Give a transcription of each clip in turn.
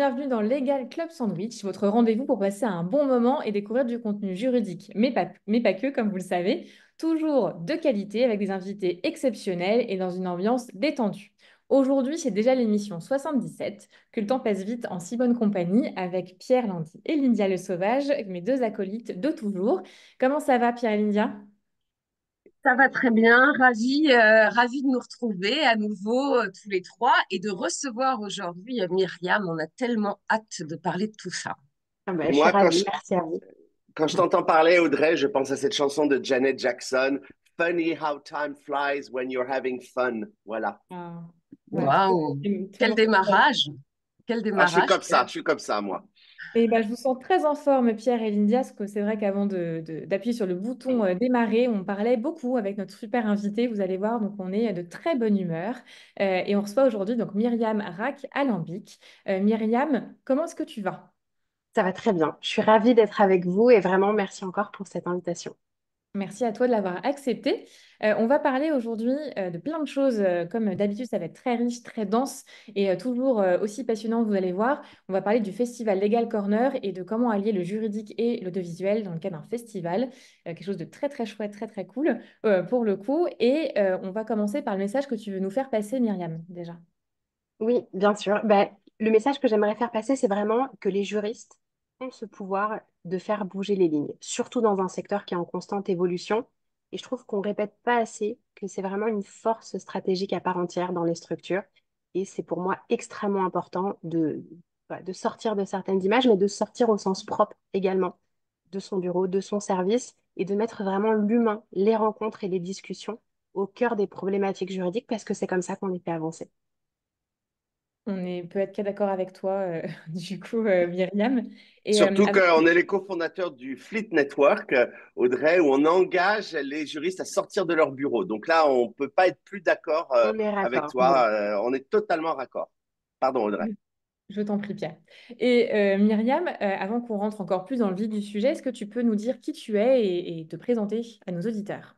bienvenue dans Legal Club Sandwich, votre rendez-vous pour passer un bon moment et découvrir du contenu juridique, mais pas que, comme vous le savez, toujours de qualité avec des invités exceptionnels et dans une ambiance détendue. Aujourd'hui, c'est déjà l'émission 77, que le temps passe vite en si bonne compagnie avec Pierre Landy et Lindia Le Sauvage, mes deux acolytes de toujours. Comment ça va, Pierre et Lindia? Ça va très bien, ravi de nous retrouver à nouveau tous les trois et de recevoir aujourd'hui Myriam. On a tellement hâte de parler de tout ça. Ah bah, Et je suis moi, ravie, merci à vous. quand je t'entends parler, Audrey, je pense à cette chanson de Janet Jackson, Funny how time flies when you're having fun. Voilà. Ah, ouais, Waouh, très quel bon choix. démarrage, quel Ah, je suis démarrage. comme ça, je suis comme ça, moi. Et ben, je vous sens très en forme, Pierre et Lindia, parce que c'est vrai qu'avant d'appuyer sur le bouton démarrer, on parlait beaucoup avec notre super invité, vous allez voir, donc on est de très bonne humeur. Et on reçoit aujourd'hui donc Myriam Rack Alambic. Myriam, comment est-ce que tu vas? Ça va très bien. Je suis ravie d'être avec vous et vraiment merci encore pour cette invitation. Merci à toi de l'avoir accepté. On va parler aujourd'hui de plein de choses. Comme d'habitude, ça va être très riche, très dense et toujours aussi passionnant, vous allez voir. On va parler du festival Legal Corner et de comment allier le juridique et l'audiovisuel dans le cadre d'un festival. Quelque chose de très, très chouette, très, très cool pour le coup. Et on va commencer par le message que tu veux nous faire passer, Myriam, déjà. Oui, bien sûr. Le message que j'aimerais faire passer, c'est vraiment que les juristes ont ce pouvoir de faire bouger les lignes, surtout dans un secteur qui est en constante évolution. Et je trouve qu'on répète pas assez que c'est vraiment une force stratégique à part entière dans les structures. Et c'est pour moi extrêmement important voilà, de sortir de certaines images, mais de sortir au sens propre également de son bureau, de son service, et de mettre vraiment l'humain, les rencontres et les discussions au cœur des problématiques juridiques, parce que c'est comme ça qu'on les fait avancer. Peut être qu'à d'accord avec toi, du coup, Myriam. Et Surtout avec qu'on est les cofondateurs du Fleet Network, Audrey, où on engage les juristes à sortir de leur bureau. Donc là, on ne peut pas être plus d'accord On est avec raccord. Bon. toi. On est totalement raccord. Pardon, Audrey. Je t'en prie, Pierre. Et Myriam, avant qu'on rentre encore plus dans le vif du sujet, est-ce que tu peux nous dire qui tu es et te présenter à nos auditeurs?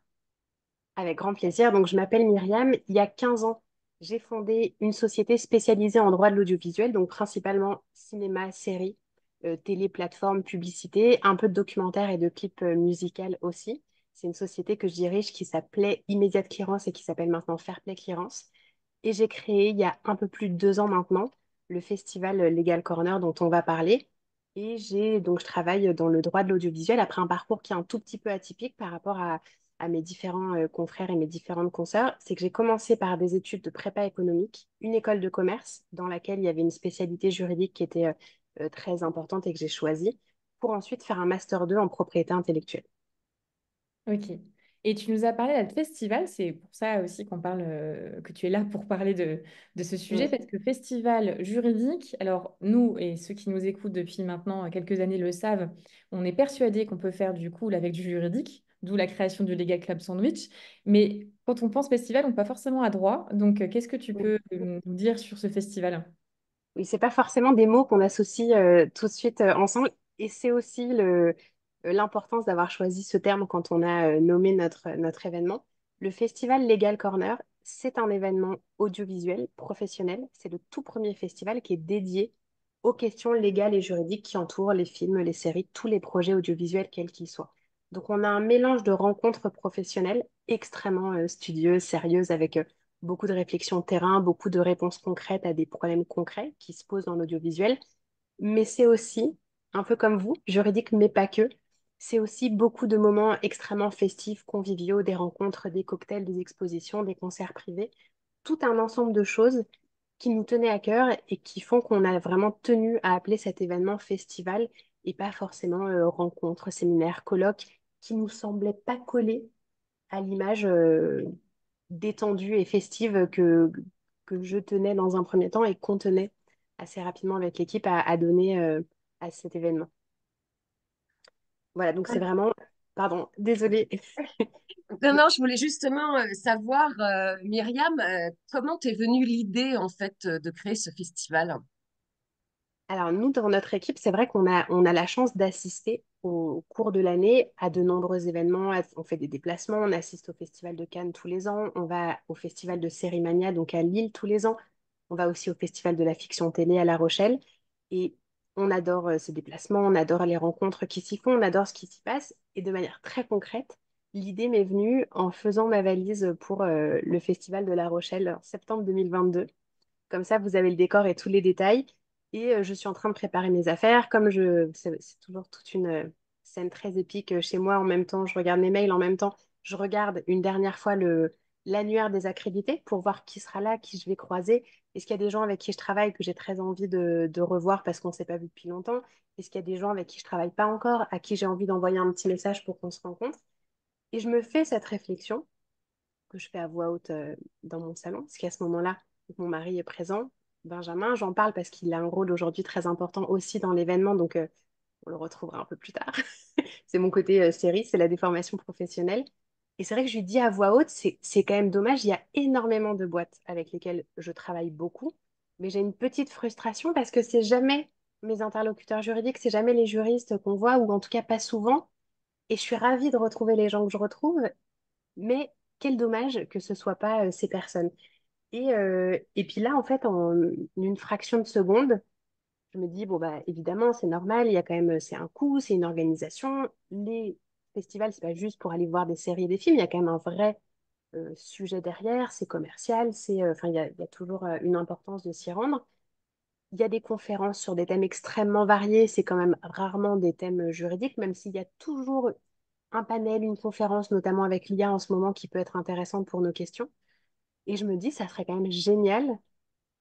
Avec grand plaisir. Donc, je m'appelle Myriam. Il y a 15 ans, j'ai fondé une société spécialisée en droit de l'audiovisuel, donc principalement cinéma, séries, télé, plateforme, publicité, un peu de documentaire et de clips musical aussi. C'est une société que je dirige qui s'appelait Immédiate Clearance et qui s'appelle maintenant Fairplay Clearance. Et j'ai créé il y a un peu plus de 2 ans maintenant le festival Legal Corner dont on va parler. Et je travaille dans le droit de l'audiovisuel après un parcours qui est un tout petit peu atypique par rapport à mes différents confrères et mes différentes consoeurs. C'est que j'ai commencé par des études de prépa économique, une école de commerce dans laquelle il y avait une spécialité juridique qui était très importante et que j'ai choisie pour ensuite faire un master 2 en propriété intellectuelle. Ok. Et tu nous as parlé là de festival, c'est pour ça aussi qu'on parle, que tu es là pour parler de ce sujet, Oui, parce que festival juridique, alors nous et ceux qui nous écoutent depuis maintenant quelques années le savent, on est persuadés qu'on peut faire du cool avec du juridique, d'où la création du Legal Club Sandwich. Mais quand on pense festival, on ne pas forcément à droit. Donc, qu'est-ce que tu oui. peux nous dire sur ce festival? Oui, c'est pas forcément des mots qu'on associe tout de suite ensemble. Et c'est aussi l'importance d'avoir choisi ce terme quand on a nommé notre événement. Le Festival Legal Corner, c'est un événement audiovisuel professionnel. C'est le tout premier festival qui est dédié aux questions légales et juridiques qui entourent les films, les séries, tous les projets audiovisuels, quels qu'ils soient. Donc, on a un mélange de rencontres professionnelles extrêmement studieuses, sérieuses, avec beaucoup de réflexions terrain, beaucoup de réponses concrètes à des problèmes concrets qui se posent dans l'audiovisuel. Mais c'est aussi, un peu comme vous, juridique, mais pas que, c'est aussi beaucoup de moments extrêmement festifs, conviviaux, des rencontres, des cocktails, des expositions, des concerts privés, tout un ensemble de choses qui nous tenaient à cœur et qui font qu'on a vraiment tenu à appeler cet événement festival et pas forcément rencontre, séminaire, colloque, qui nous semblait pas coller à l'image détendue et festive que je tenais dans un premier temps et qu'on tenait assez rapidement avec l'équipe à donner à cet événement. Voilà, donc c'est vraiment... Pardon, désolée. Non, non, je voulais justement savoir, Myriam, comment t'es venue l'idée en fait de créer ce festival? Alors nous, dans notre équipe, c'est vrai qu'on a la chance d'assister au cours de l'année à de nombreux événements. On fait des déplacements, on assiste au Festival de Cannes tous les ans, on va au Festival de Sérimania, donc à Lille tous les ans. On va aussi au Festival de la fiction télé à La Rochelle. Et on adore ces déplacements, on adore les rencontres qui s'y font, on adore ce qui s'y passe. Et de manière très concrète, l'idée m'est venue en faisant ma valise pour le Festival de La Rochelle en septembre 2022. Comme ça, vous avez le décor et tous les détails. Et je suis en train de préparer mes affaires. C'est toujours toute une scène très épique chez moi. En même temps, je regarde mes mails. En même temps, je regarde une dernière fois l'annuaire des accrédités pour voir qui sera là, qui je vais croiser. Est-ce qu'il y a des gens avec qui je travaille que j'ai très envie de revoir parce qu'on ne s'est pas vu depuis longtemps? Est-ce qu'il y a des gens avec qui je travaille pas encore, à qui j'ai envie d'envoyer un petit message pour qu'on se rencontre? Et je me fais cette réflexion que je fais à voix haute dans mon salon, parce qu'à ce moment-là, mon mari est présent. Benjamin, j'en parle parce qu'il a un rôle aujourd'hui très important aussi dans l'événement, donc on le retrouvera un peu plus tard. C'est mon côté série, c'est la déformation professionnelle. Et c'est vrai que je lui dis à voix haute, c'est quand même dommage, il y a énormément de boîtes avec lesquelles je travaille beaucoup, mais j'ai une petite frustration parce que c'est jamais mes interlocuteurs juridiques, c'est jamais les juristes qu'on voit, ou en tout cas pas souvent. Et je suis ravie de retrouver les gens que je retrouve, mais quel dommage que ce soit pas ces personnes. Et puis là, en fait, en une fraction de seconde, je me dis, bon, bah, évidemment, c'est normal, il y a quand même, c'est un coût, c'est une organisation. Les festivals, c'est pas juste pour aller voir des séries et des films, il y a quand même un vrai sujet derrière, c'est commercial, enfin, il y a toujours une importance de s'y rendre. Il y a des conférences sur des thèmes extrêmement variés, c'est quand même rarement des thèmes juridiques, même s'il y a toujours un panel, une conférence, notamment avec l'IA en ce moment, qui peut être intéressante pour nos questions. Et je me dis, ça serait quand même génial,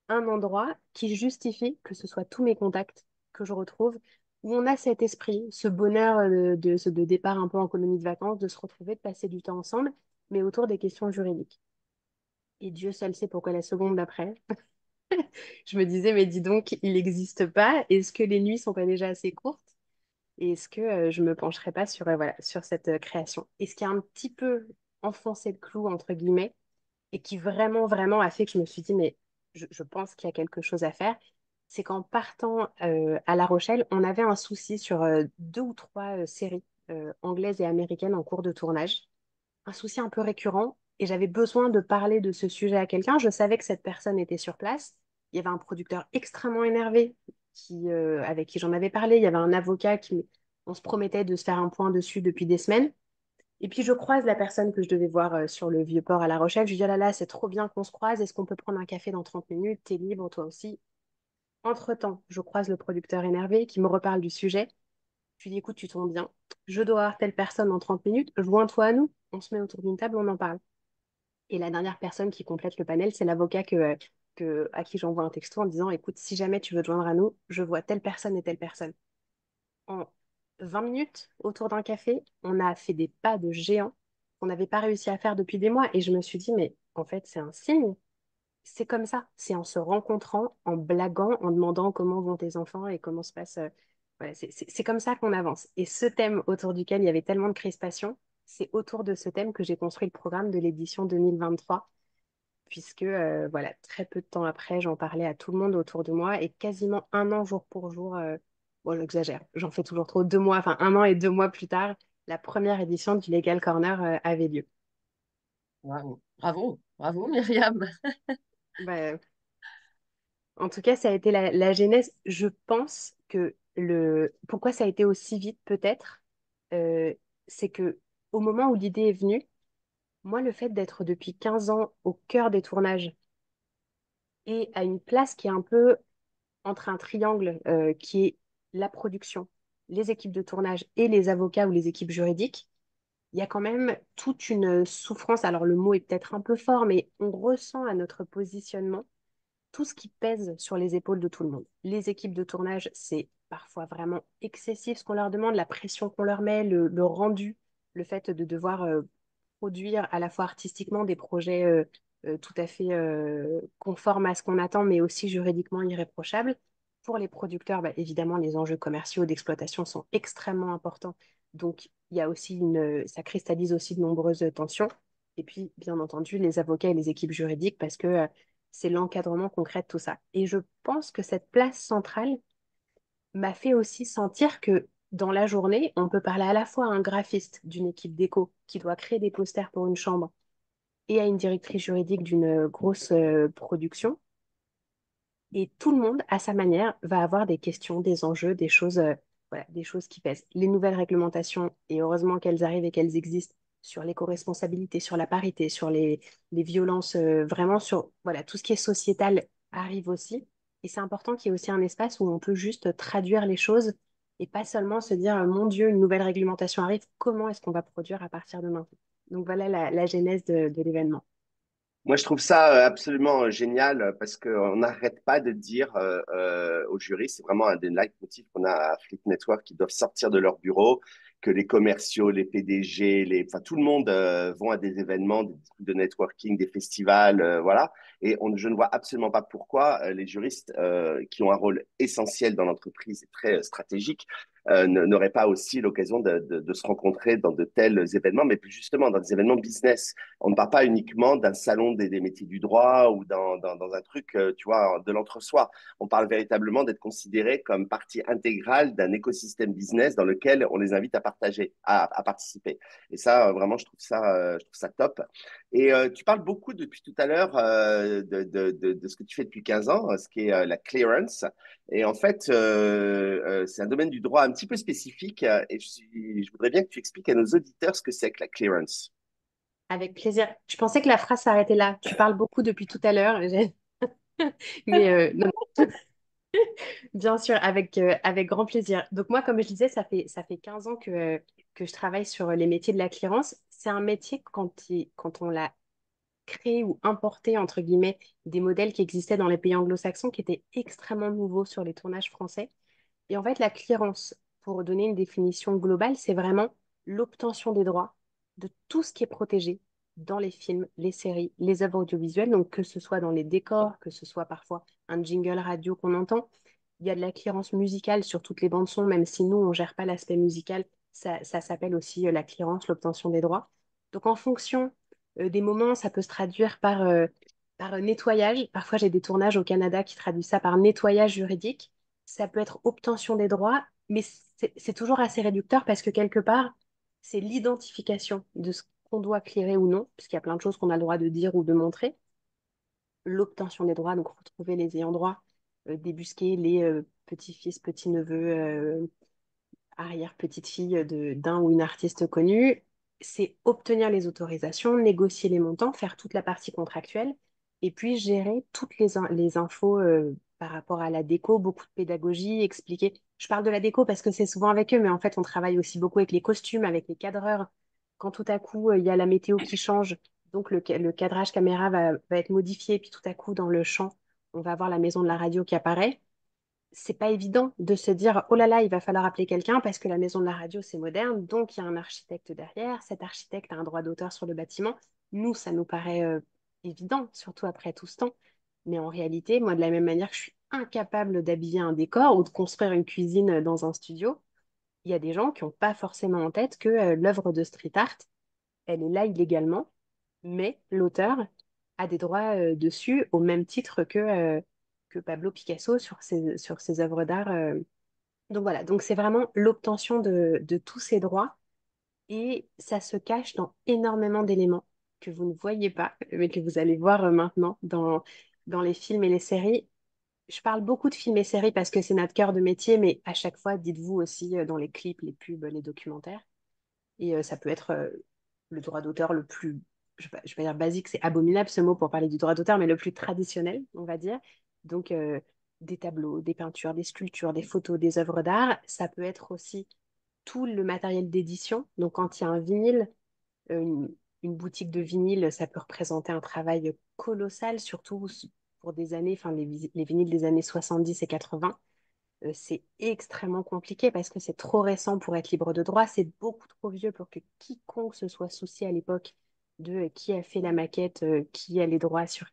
un endroit qui justifie que ce soit tous mes contacts que je retrouve, où on a cet esprit, ce bonheur de départ un peu en colonie de vacances, de se retrouver, de passer du temps ensemble, mais autour des questions juridiques. Et Dieu seul sait pourquoi la seconde d'après, je me disais, mais dis donc, il n'existe pas. Est-ce que les nuits sont pas déjà assez courtes? Et est-ce que je me pencherai pas sur, voilà, sur cette création? Et ce qui a un petit peu enfoncé le clou, entre guillemets, et qui vraiment, vraiment a fait que je me suis dit, mais je pense qu'il y a quelque chose à faire, c'est qu'en partant à La Rochelle, on avait un souci sur deux ou trois séries anglaises et américaines en cours de tournage, un souci un peu récurrent, et j'avais besoin de parler de ce sujet à quelqu'un. Je savais que cette personne était sur place. Il y avait un producteur extrêmement énervé avec qui j'en avais parlé. Il y avait un avocat on se promettait de se faire un point dessus depuis des semaines. Et puis je croise la personne que je devais voir sur le Vieux-Port à La Rochelle. Je lui dis, oh là là, c'est trop bien qu'on se croise. Est-ce qu'on peut prendre un café dans 30 minutes? T'es libre, toi aussi. Entre-temps, je croise le producteur énervé qui me reparle du sujet. Je lui dis, écoute, tu tombes bien. Je dois voir telle personne dans 30 minutes. Joins-toi à nous. On se met autour d'une table, on en parle. Et la dernière personne qui complète le panel, c'est l'avocat à qui j'envoie un texto en disant, écoute, si jamais tu veux te joindre à nous, je vois telle personne et telle personne. En 20 minutes, autour d'un café, on a fait des pas de géant qu'on n'avait pas réussi à faire depuis des mois. Et je me suis dit, mais en fait, c'est un signe. C'est comme ça. C'est en se rencontrant, en blaguant, en demandant comment vont tes enfants et comment se passe. Voilà, c'est comme ça qu'on avance. Et ce thème autour duquel il y avait tellement de crispation, c'est autour de ce thème que j'ai construit le programme de l'édition 2023, puisque voilà, très peu de temps après, j'en parlais à tout le monde autour de moi et quasiment un an jour pour jour, bon, j'exagère, j'en fais toujours trop, 2 mois, enfin un an et 2 mois plus tard, la première édition du Legal Corner avait lieu. Waouh. Bravo, bravo Myriam. Bah, en tout cas, ça a été la genèse. Je pense que pourquoi ça a été aussi vite, peut-être, euh, c'est que au moment où l'idée est venue, moi, le fait d'être depuis 15 ans au cœur des tournages et à une place qui est un peu entre un triangle qui est la production, les équipes de tournage et les avocats ou les équipes juridiques, il y a quand même toute une souffrance. Alors, le mot est peut-être un peu fort, mais on ressent à notre positionnement tout ce qui pèse sur les épaules de tout le monde. Les équipes de tournage, c'est parfois vraiment excessif ce qu'on leur demande, la pression qu'on leur met, le rendu, le fait de devoir produire à la fois artistiquement des projets tout à fait conformes à ce qu'on attend, mais aussi juridiquement irréprochables. Pour les producteurs, bah, évidemment, les enjeux commerciaux d'exploitation sont extrêmement importants. Donc, il y a aussi ça cristallise aussi de nombreuses tensions. Et puis, bien entendu, les avocats et les équipes juridiques, parce que c'est l'encadrement concret de tout ça. Et je pense que cette place centrale m'a fait aussi sentir que dans la journée, on peut parler à la fois à un graphiste d'une équipe déco qui doit créer des posters pour une chambre et à une directrice juridique d'une grosse production. Et tout le monde, à sa manière, va avoir des questions, des enjeux, des choses, voilà, des choses qui pèsent. Les nouvelles réglementations, et heureusement qu'elles arrivent et qu'elles existent, sur l'éco-responsabilité, sur la parité, sur les violences, vraiment sur voilà, tout ce qui est sociétal arrive aussi. Et c'est important qu'il y ait aussi un espace où on peut juste traduire les choses et pas seulement se dire, mon Dieu, une nouvelle réglementation arrive, comment est-ce qu'on va produire à partir de maintenant? Donc voilà la genèse de l'événement. Moi, je trouve ça absolument génial parce qu'on n'arrête pas de dire aux jurys, c'est vraiment un des leitmotifs qu'on a à Fleet Network, qui doivent sortir de leur bureau, que les commerciaux, les PDG, enfin, tout le monde vont à des événements, des trucs de networking, des festivals, voilà. Et je ne vois absolument pas pourquoi les juristes qui ont un rôle essentiel dans l'entreprise et très stratégique n'auraient pas aussi l'occasion de se rencontrer dans de tels événements, mais plus justement dans des événements business. On ne parle pas uniquement d'un salon des métiers du droit ou dans un truc, tu vois, de l'entre-soi. On parle véritablement d'être considéré comme partie intégrale d'un écosystème business dans lequel on les invite à partager, à participer. Et ça, vraiment, je trouve ça top. Et tu parles beaucoup depuis tout à l'heure de ce que tu fais depuis 15 ans, ce qui est la clearance. Et en fait, c'est un domaine du droit un petit peu spécifique et je voudrais bien que tu expliques à nos auditeurs ce que c'est que la clearance. Avec plaisir. Je pensais que la phrase s'arrêtait là. Tu parles beaucoup depuis tout à l'heure. Mais non, bien sûr, avec grand plaisir. Donc moi, comme je disais, ça fait 15 ans que je travaille sur les métiers de la clearance. C'est un métier quand on l'a créé ou importé, entre guillemets, des modèles qui existaient dans les pays anglo-saxons qui étaient extrêmement nouveaux sur les tournages français. Et en fait, la clearance, pour donner une définition globale, c'est vraiment l'obtention des droits de tout ce qui est protégé dans les films, les séries, les œuvres audiovisuelles, donc que ce soit dans les décors, que ce soit parfois un jingle radio qu'on entend. Il y a de la clearance musicale sur toutes les bandes son, même si nous, on ne gère pas l'aspect musical, ça s'appelle aussi la clearance, l'obtention des droits. Donc en fonction des moments, ça peut se traduire par nettoyage. Parfois, j'ai des tournages au Canada qui traduisent ça par nettoyage juridique. Ça peut être obtention des droits, mais c'est toujours assez réducteur parce que quelque part, c'est l'identification de ce qu'on doit clearer ou non, puisqu'il y a plein de choses qu'on a le droit de dire ou de montrer. L'obtention des droits, donc retrouver les ayants droit, débusquer les petits-fils, petits-neveux, arrière-petite-fille d'un ou une artiste connue, c'est obtenir les autorisations, négocier les montants, faire toute la partie contractuelle et puis gérer toutes les infos par rapport à la déco, beaucoup de pédagogie, expliquer. Je parle de la déco parce que c'est souvent avec eux, mais en fait, on travaille aussi beaucoup avec les costumes, avec les cadreurs. Quand tout à coup, il y a la météo qui change, donc le cadrage caméra va être modifié, puis tout à coup, dans le champ, on va avoir la maison de la radio qui apparaît. C'est pas évident de se dire, oh là là, il va falloir appeler quelqu'un parce que la maison de la radio, c'est moderne, donc il y a un architecte derrière. Cet architecte a un droit d'auteur sur le bâtiment. Nous, ça nous paraît évident, surtout après tout ce temps. Mais en réalité, moi, de la même manière que je suis incapable d'habiller un décor ou de construire une cuisine dans un studio, il y a des gens qui n'ont pas forcément en tête que l'œuvre de street art, elle est là illégalement, mais l'auteur a des droits dessus au même titre que Pablo Picasso sur ses œuvres d'art. Donc voilà, donc c'est vraiment l'obtention de tous ces droits et ça se cache dans énormément d'éléments que vous ne voyez pas, mais que vous allez voir maintenant dans les films et les séries. Je parle beaucoup de films et séries parce que c'est notre cœur de métier, mais à chaque fois, dites-vous aussi dans les clips, les pubs, les documentaires. Et ça peut être le droit d'auteur le plus, je vais dire basique, c'est abominable ce mot pour parler du droit d'auteur, mais le plus traditionnel, on va dire. Donc, des tableaux, des peintures, des sculptures, des photos, des œuvres d'art. Ça peut être aussi tout le matériel d'édition. Donc, quand il y a un vinyle, euh, une, une boutique de vinyle, ça peut représenter un travail colossal, surtout pour des années, enfin les vinyles des années 70 et 80. C'est extrêmement compliqué parce que c'est trop récent pour être libre de droit, c'est beaucoup trop vieux pour que quiconque se soit soucié à l'époque de qui a fait la maquette, qui a les droits sur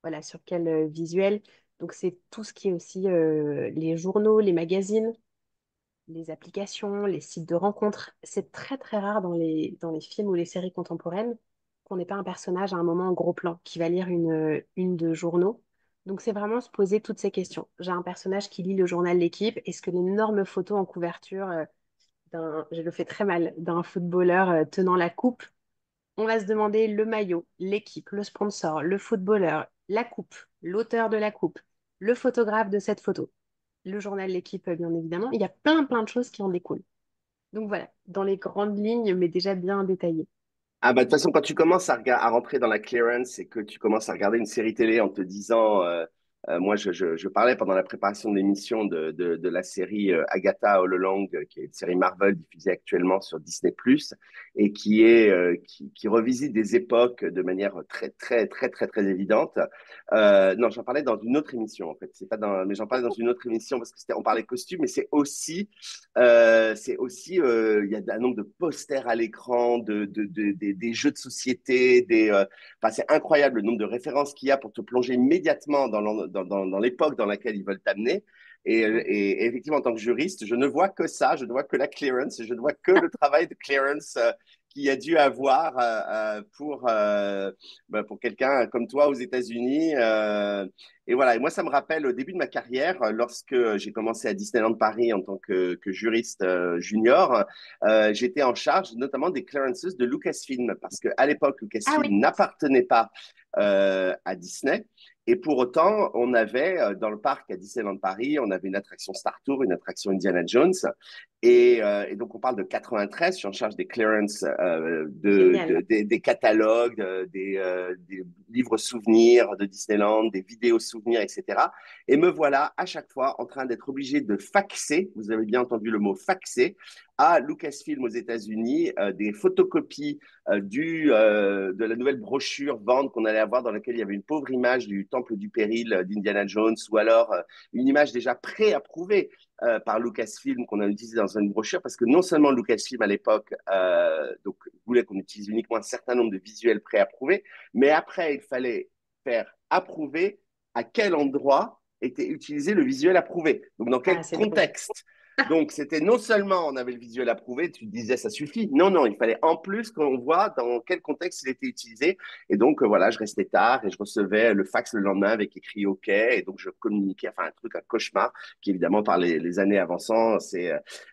voilà, sur quel visuel. Donc c'est tout ce qui est aussi les journaux, les magazines, les applications, les sites de rencontres. C'est très très rare dans les films ou les séries contemporaines qu'on n'ait pas un personnage à un moment en gros plan qui va lire une de journaux. Donc c'est vraiment se poser toutes ces questions. J'ai un personnage qui lit le journal L'équipe. Est-ce que l'énorme photo en couverture je le fais très mal, d'un footballeur tenant la coupe, on va se demander le maillot, l'équipe, le sponsor, le footballeur, la coupe, l'auteur de la coupe. le photographe de cette photo, le journal L'équipe, bien évidemment. Il y a plein de choses qui en découlent. Donc voilà, dans les grandes lignes, mais déjà bien détaillées. Ah bah, de toute façon, quand tu commences à rentrer dans la clearance et que tu commences à regarder une série télé en te disant, moi je parlais pendant la préparation de l'émission de la série Agatha All Along, qui est une série Marvel diffusée actuellement sur Disney+, et qui revisite des époques de manière très évidente. Non, j'en parlais dans une autre émission en fait. C'est pas dans, mais j'en parlais dans une autre émission parce que on parlait costumes, mais il y a un nombre de posters à l'écran, des jeux de société, enfin, c'est incroyable le nombre de références qu'il y a pour te plonger immédiatement dans l'époque dans laquelle ils veulent t'amener. Ouais. Et effectivement, en tant que juriste, je ne vois que ça, je ne vois que la clearance, je ne vois que le travail de clearance qu'il y a dû avoir pour quelqu'un comme toi aux États-Unis. Et voilà, et moi, ça me rappelle au début de ma carrière, lorsque j'ai commencé à Disneyland Paris en tant que juriste junior, j'étais en charge notamment des clearances de Lucasfilm, parce qu'à l'époque, Ah oui. Lucasfilm n'appartenait pas à Disney. Et pour autant, on avait dans le parc à Disneyland Paris, on avait une attraction Star Tour, une attraction Indiana Jones. Et donc, on parle de 93, je suis en charge des clearances Génial. des catalogues, des livres souvenirs de Disneyland, des vidéos souvenirs, etc. Et me voilà à chaque fois en train d'être obligé de faxer, vous avez bien entendu le mot faxer, à Lucasfilm aux États-Unis des photocopies de la nouvelle brochure vente qu'on allait avoir dans laquelle il y avait une pauvre image du Temple du Péril d'Indiana Jones ou alors une image déjà pré-approuvée par Lucasfilm qu'on a utilisé dans une brochure parce que non seulement Lucasfilm à l'époque donc voulait qu'on utilise uniquement un certain nombre de visuels pré-approuvés, mais après il fallait faire approuver à quel endroit était utilisé le visuel approuvé. Donc dans Ah, quel c'est drôle. contexte. Donc c'était non seulement on avait le visuel approuvé, tu te disais ça suffit. Non, non, il fallait en plus qu'on voit dans quel contexte il était utilisé. Et donc voilà, je restais tard et je recevais le fax le lendemain avec écrit OK. Et donc je communiquais, enfin un truc, un cauchemar qui évidemment par les années avançant,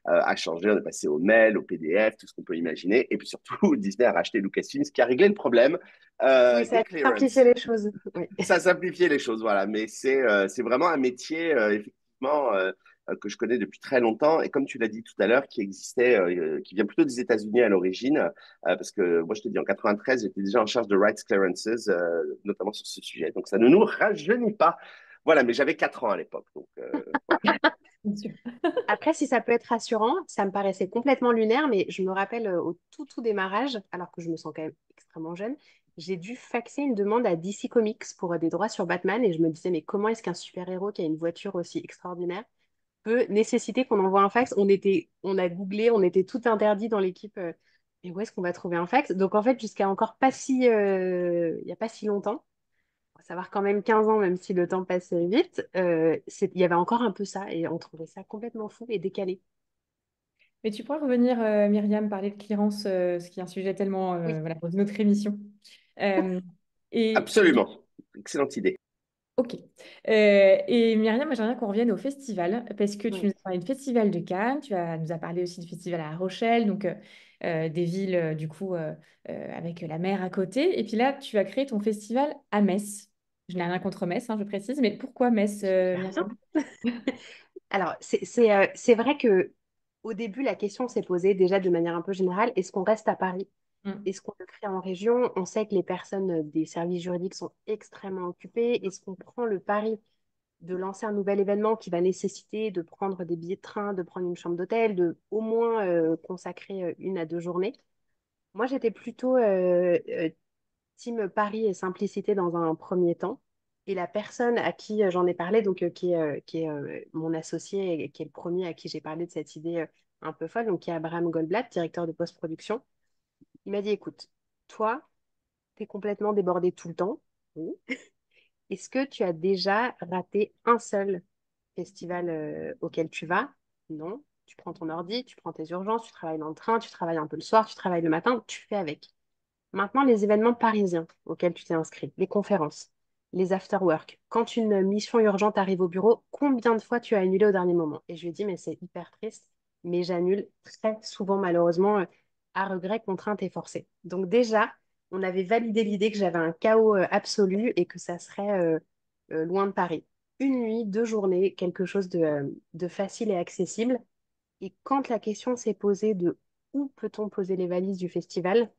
a changé. On est passé au mail, au PDF, tout ce qu'on peut imaginer. Et puis surtout, Disney a racheté Lucasfilm, ce qui a réglé le problème Oui, ça des a simplifié clearance. les choses. Oui. Ça simplifiait les choses, voilà. Mais c'est vraiment un métier, effectivement, que je connais depuis très longtemps. Et comme tu l'as dit tout à l'heure, qui existait, qui vient plutôt des États-Unis à l'origine. Parce que moi, je te dis, en 93, j'étais déjà en charge de rights clearances, notamment sur ce sujet. Donc, ça ne nous rajeunit pas. Voilà, mais j'avais 4 ans à l'époque. Donc, voilà. Bien sûr. Après, si ça peut être rassurant, ça me paraissait complètement lunaire, mais je me rappelle au tout démarrage, alors que je me sens quand même extrêmement jeune, j'ai dû faxer une demande à DC Comics pour des droits sur Batman et je me disais, mais comment est-ce qu'un super-héros qui a une voiture aussi extraordinaire peut nécessiter qu'on envoie un fax? On a googlé, on était tout interdit dans l'équipe. Et où est-ce qu'on va trouver un fax? Donc en fait, jusqu'à encore pas si, il n'y a pas si longtemps, faut savoir quand même 15 ans, même si le temps passe vite, il y avait encore un peu ça et on trouvait ça complètement fou et décalé. Mais tu pourras revenir, Myriam, parler de clearance, ce qui est un sujet tellement, Oui, voilà, pour une autre émission. Euh, et Absolument. Excellente idée. ok. Et Myriam, moi, j'aimerais bien qu'on revienne au festival, parce que tu oui. nous as parlé du festival de Cannes, nous as parlé aussi du festival à La Rochelle, donc des villes, du coup, avec la mer à côté. Et puis là, tu as créé ton festival à Metz. Je n'ai rien contre Metz, hein, je précise, mais pourquoi Metz, Super bien. Myriam? Alors, c'est vrai que au début, la question s'est posée déjà de manière un peu générale, est-ce qu'on reste à Paris? Mm. Est-ce qu'on le crée en région? On sait que les personnes des services juridiques sont extrêmement occupées. Est-ce qu'on prend le pari de lancer un nouvel événement qui va nécessiter de prendre des billets de train, de prendre une chambre d'hôtel, de au moins consacrer 1 à 2 journées? Moi, j'étais plutôt team Paris et simplicité dans un premier temps. Et la personne à qui j'en ai parlé, donc qui est mon associé et qui est le premier à qui j'ai parlé de cette idée un peu folle, donc qui est Abraham Goldblatt, directeur de post-production, il m'a dit, écoute, toi, tu es complètement débordé tout le temps. Oui. Est-ce que tu as déjà raté un seul festival auquel tu vas? Non. Tu prends ton ordi, tu prends tes urgences, tu travailles dans le train, tu travailles un peu le soir, tu travailles le matin, tu fais avec. Maintenant, les événements parisiens auxquels tu t'es inscrit, les conférences, les after-work, quand une mission urgente arrive au bureau, combien de fois tu as annulé au dernier moment? Et je lui ai dit, mais c'est hyper triste, mais j'annule très souvent, malheureusement, à regret, contrainte et forcée. Donc déjà, on avait validé l'idée que j'avais un chaos absolu et que ça serait loin de Paris. une nuit, 2 journées, quelque chose de facile et accessible. Et quand la question s'est posée de où peut-on poser les valises du festival,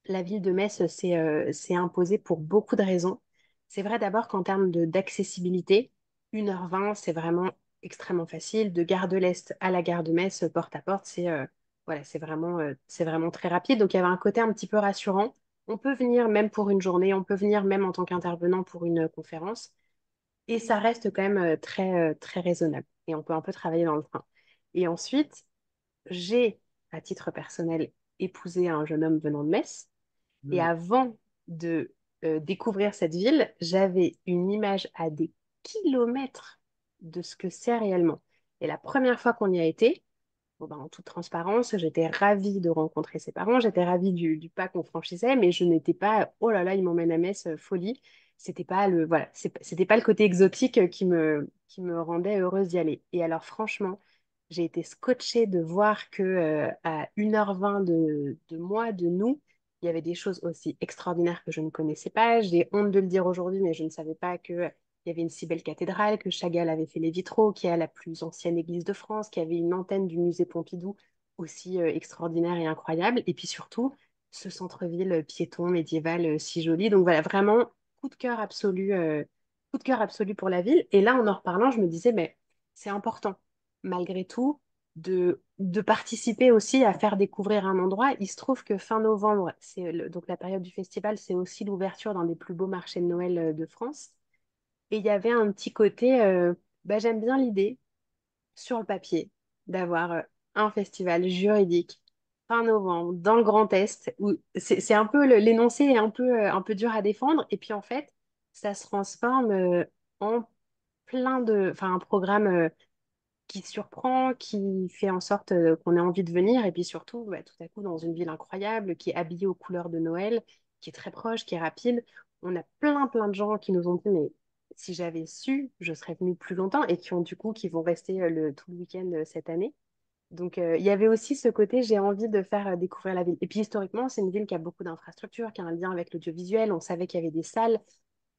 la ville de Metz s'est imposée pour beaucoup de raisons. C'est vrai d'abord qu'en termes d'accessibilité, 1h20, c'est vraiment extrêmement facile. De Gare de l'Est à la gare de Metz, porte à porte, voilà, c'est vraiment très rapide. Donc il y avait un côté un petit peu rassurant. On peut venir même pour une journée, on peut venir même en tant qu'intervenant pour une conférence. Et ça reste quand même très raisonnable. Et on peut un peu travailler dans le train. Et ensuite, j'ai, à titre personnel, épousé un jeune homme venant de Metz. Et Mm. avant de découvrir cette ville, j'avais une image à des kilomètres de ce que c'est réellement. Et la première fois qu'on y a été, bon, ben, en toute transparence, j'étais ravie de rencontrer ses parents, j'étais ravie du pas qu'on franchissait, mais je n'étais pas, oh là là, il m'emmène à Metz, folie. C'était pas le côté exotique qui me rendait heureuse d'y aller. Et alors, franchement, j'ai été scotchée de voir que à 1h20 de moi, de nous, il y avait des choses aussi extraordinaires que je ne connaissais pas. J'ai honte de le dire aujourd'hui, mais je ne savais pas que il y avait une si belle cathédrale, que Chagall avait fait les vitraux, qui est la plus ancienne église de France, qui avait une antenne du musée Pompidou aussi extraordinaire et incroyable. Et puis surtout, ce centre-ville piéton médiéval si joli. Donc voilà, vraiment coup de cœur absolu, coup de cœur absolu pour la ville. Et là, en reparlant, je me disais, mais c'est important, malgré tout, de participer aussi à faire découvrir un endroit. Il se trouve que fin novembre, donc la période du festival, c'est aussi l'ouverture dans des plus beaux marchés de Noël de France. Et il y avait un petit côté, bah, j'aime bien l'idée, sur le papier, d'avoir un festival juridique fin novembre dans le Grand Est, où c'est un peu, l'énoncé est un peu dur à défendre. Et puis en fait, ça se transforme en enfin un programme qui surprend, qui fait en sorte qu'on ait envie de venir. Et puis surtout, bah, tout à coup, dans une ville incroyable, qui est habillée aux couleurs de Noël, qui est très proche, qui est rapide. On a plein de gens qui nous ont dit, mais si j'avais su, je serais venue plus longtemps et qui ont du coup, qui vont rester tout le week-end cette année. Donc, il y avait aussi ce côté, j'ai envie de faire découvrir la ville. Et puis, historiquement, c'est une ville qui a beaucoup d'infrastructures, qui a un lien avec l'audiovisuel. On savait qu'il y avait des salles.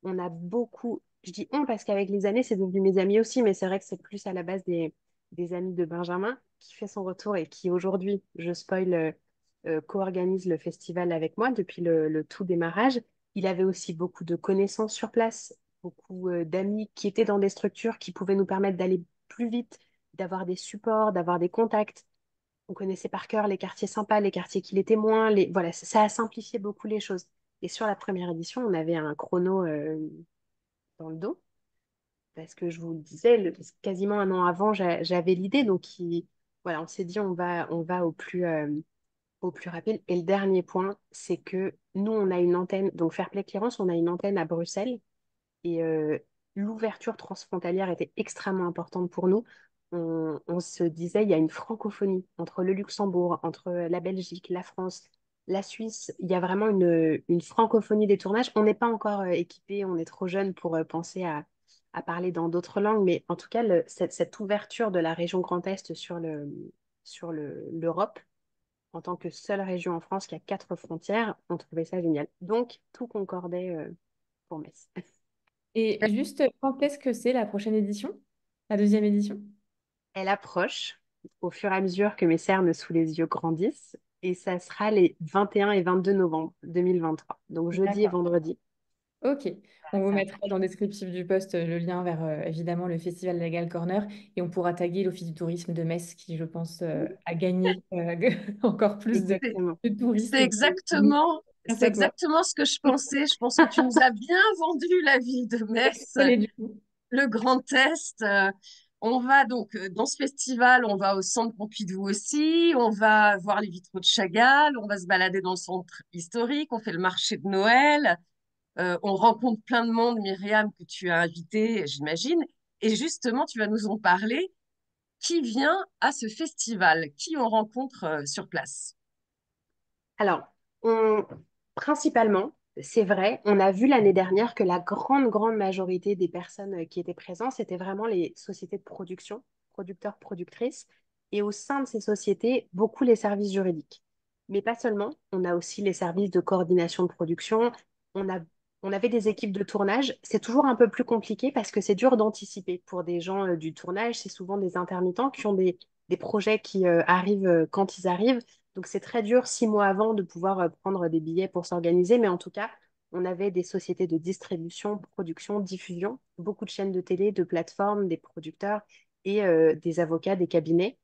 On a beaucoup, je dis on parce qu'avec les années, c'est devenu mes amis aussi, mais c'est vrai que c'est plus à la base des amis de Benjamin qui fait son retour et qui aujourd'hui, je spoil, co-organise le festival avec moi depuis le tout démarrage. Il avait aussi beaucoup de connaissances sur place, beaucoup d'amis qui étaient dans des structures qui pouvaient nous permettre d'aller plus vite, d'avoir des supports, d'avoir des contacts. On connaissait par cœur les quartiers sympas, les quartiers qui l'étaient moins. Voilà, ça a simplifié beaucoup les choses. Et sur la première édition, on avait un chrono dans le dos, parce que je vous le disais, quasiment un an avant, j'avais l'idée. Donc, voilà, on s'est dit, on va au plus rapide. Et le dernier point, c'est que nous, on a une antenne, donc Fairplay Clearance, on a une antenne à Bruxelles. Et l'ouverture transfrontalière était extrêmement importante pour nous. On se disait, il y a une francophonie entre le Luxembourg, entre la Belgique, la France, la Suisse. Il y a vraiment une francophonie des tournages. On n'est pas encore équipé, on est trop jeune pour penser à parler dans d'autres langues, mais en tout cas, cette ouverture de la région Grand Est sur l'Europe, en tant que seule région en France qui a 4 frontières, on trouvait ça génial. Donc, tout concordait pour Metz. Et juste, quand est-ce que c'est la prochaine édition? La deuxième édition? Elle approche au fur et à mesure que mes cernes sous les yeux grandissent et ça sera les 21 et 22 novembre 2023. Donc jeudi et D'accord. vendredi. Ok. On vous Ça mettra dans approche. le descriptif du post le lien vers évidemment le Festival Legal Corner et on pourra taguer l'Office du tourisme de Metz qui, je pense, a gagné encore plus C'est Exactement. de touristes c'est de- exactement, grâce c'est à toi. exactement ce que je pensais. Je pense que tu nous as bien vendu la ville de Metz, Allez, du coup. le Grand Est. On va donc dans ce festival, on va au centre Pompidou aussi, on va voir les vitraux de Chagall, on va se balader dans le centre historique, on fait le marché de Noël, on rencontre plein de monde, Myriam, que tu as invité, j'imagine. Et justement, tu vas nous en parler. Qui vient à ce festival? Qui on rencontre sur place? Alors, on, principalement, c'est vrai, on a vu l'année dernière que la grande majorité des personnes qui étaient présentes, c'était vraiment les sociétés de production, producteurs, productrices, et au sein de ces sociétés, beaucoup les services juridiques. Mais pas seulement, on a aussi les services de coordination de production, on a On avait des équipes de tournage. C'est toujours un peu plus compliqué parce que c'est dur d'anticiper. Pour des gens du tournage, c'est souvent des intermittents qui ont des projets qui arrivent quand ils arrivent. Donc c'est très dur 6 mois avant de pouvoir prendre des billets pour s'organiser. Mais en tout cas, on avait des sociétés de distribution, production, diffusion, beaucoup de chaînes de télé, de plateformes, des producteurs et des avocats, des cabinets.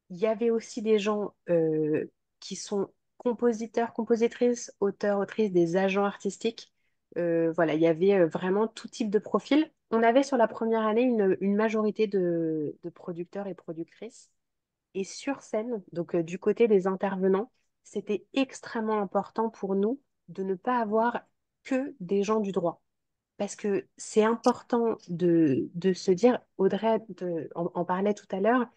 Il y avait aussi des gens qui sont compositeurs, compositrices, auteurs, autrices, des agents artistiques. Voilà, il y avait vraiment tout type de profil. On avait sur la première année une majorité de producteurs et productrices. Et sur scène, donc du côté des intervenants, c'était extrêmement important pour nous de ne pas avoir que des gens du droit. Parce que c'est important de se dire, Audrey en parlait tout à l'heure,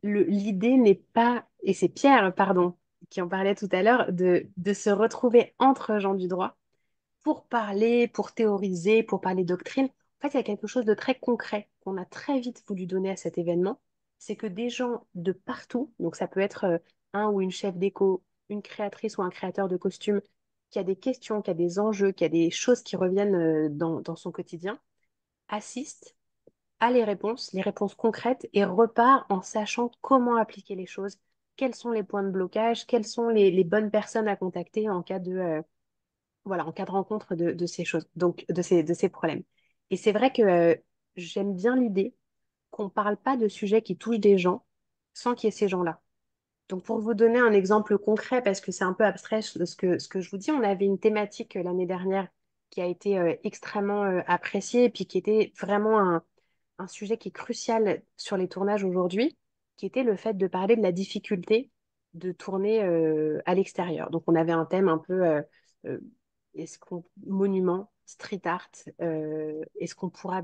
l'idée n'est pas, et c'est Pierre, pardon, qui en parlait tout à l'heure, de se retrouver entre gens du droit pour parler, pour théoriser, pour parler doctrine. En fait, il y a quelque chose de très concret qu'on a très vite voulu donner à cet événement. C'est que des gens de partout, donc ça peut être un ou une chef d'éco, une créatrice ou un créateur de costumes, qui a des questions, qui a des enjeux, qui a des choses qui reviennent dans son quotidien, assistent a les réponses concrètes, et repart en sachant comment appliquer les choses, quels sont les points de blocage, quelles sont les bonnes personnes à contacter en cas voilà, en cas de rencontre de ces choses, donc de ces problèmes. Et c'est vrai que j'aime bien l'idée qu'on ne parle pas de sujets qui touchent des gens sans qu'il y ait ces gens-là. Donc, pour vous donner un exemple concret, parce que c'est un peu abstrait ce que je vous dis, on avait une thématique l'année dernière qui a été extrêmement appréciée et puis qui était vraiment un sujet qui est crucial sur les tournages aujourd'hui, qui était le fait de parler de la difficulté de tourner à l'extérieur. Donc, on avait un thème un peu euh, monument, street art, est-ce qu'on ne pourra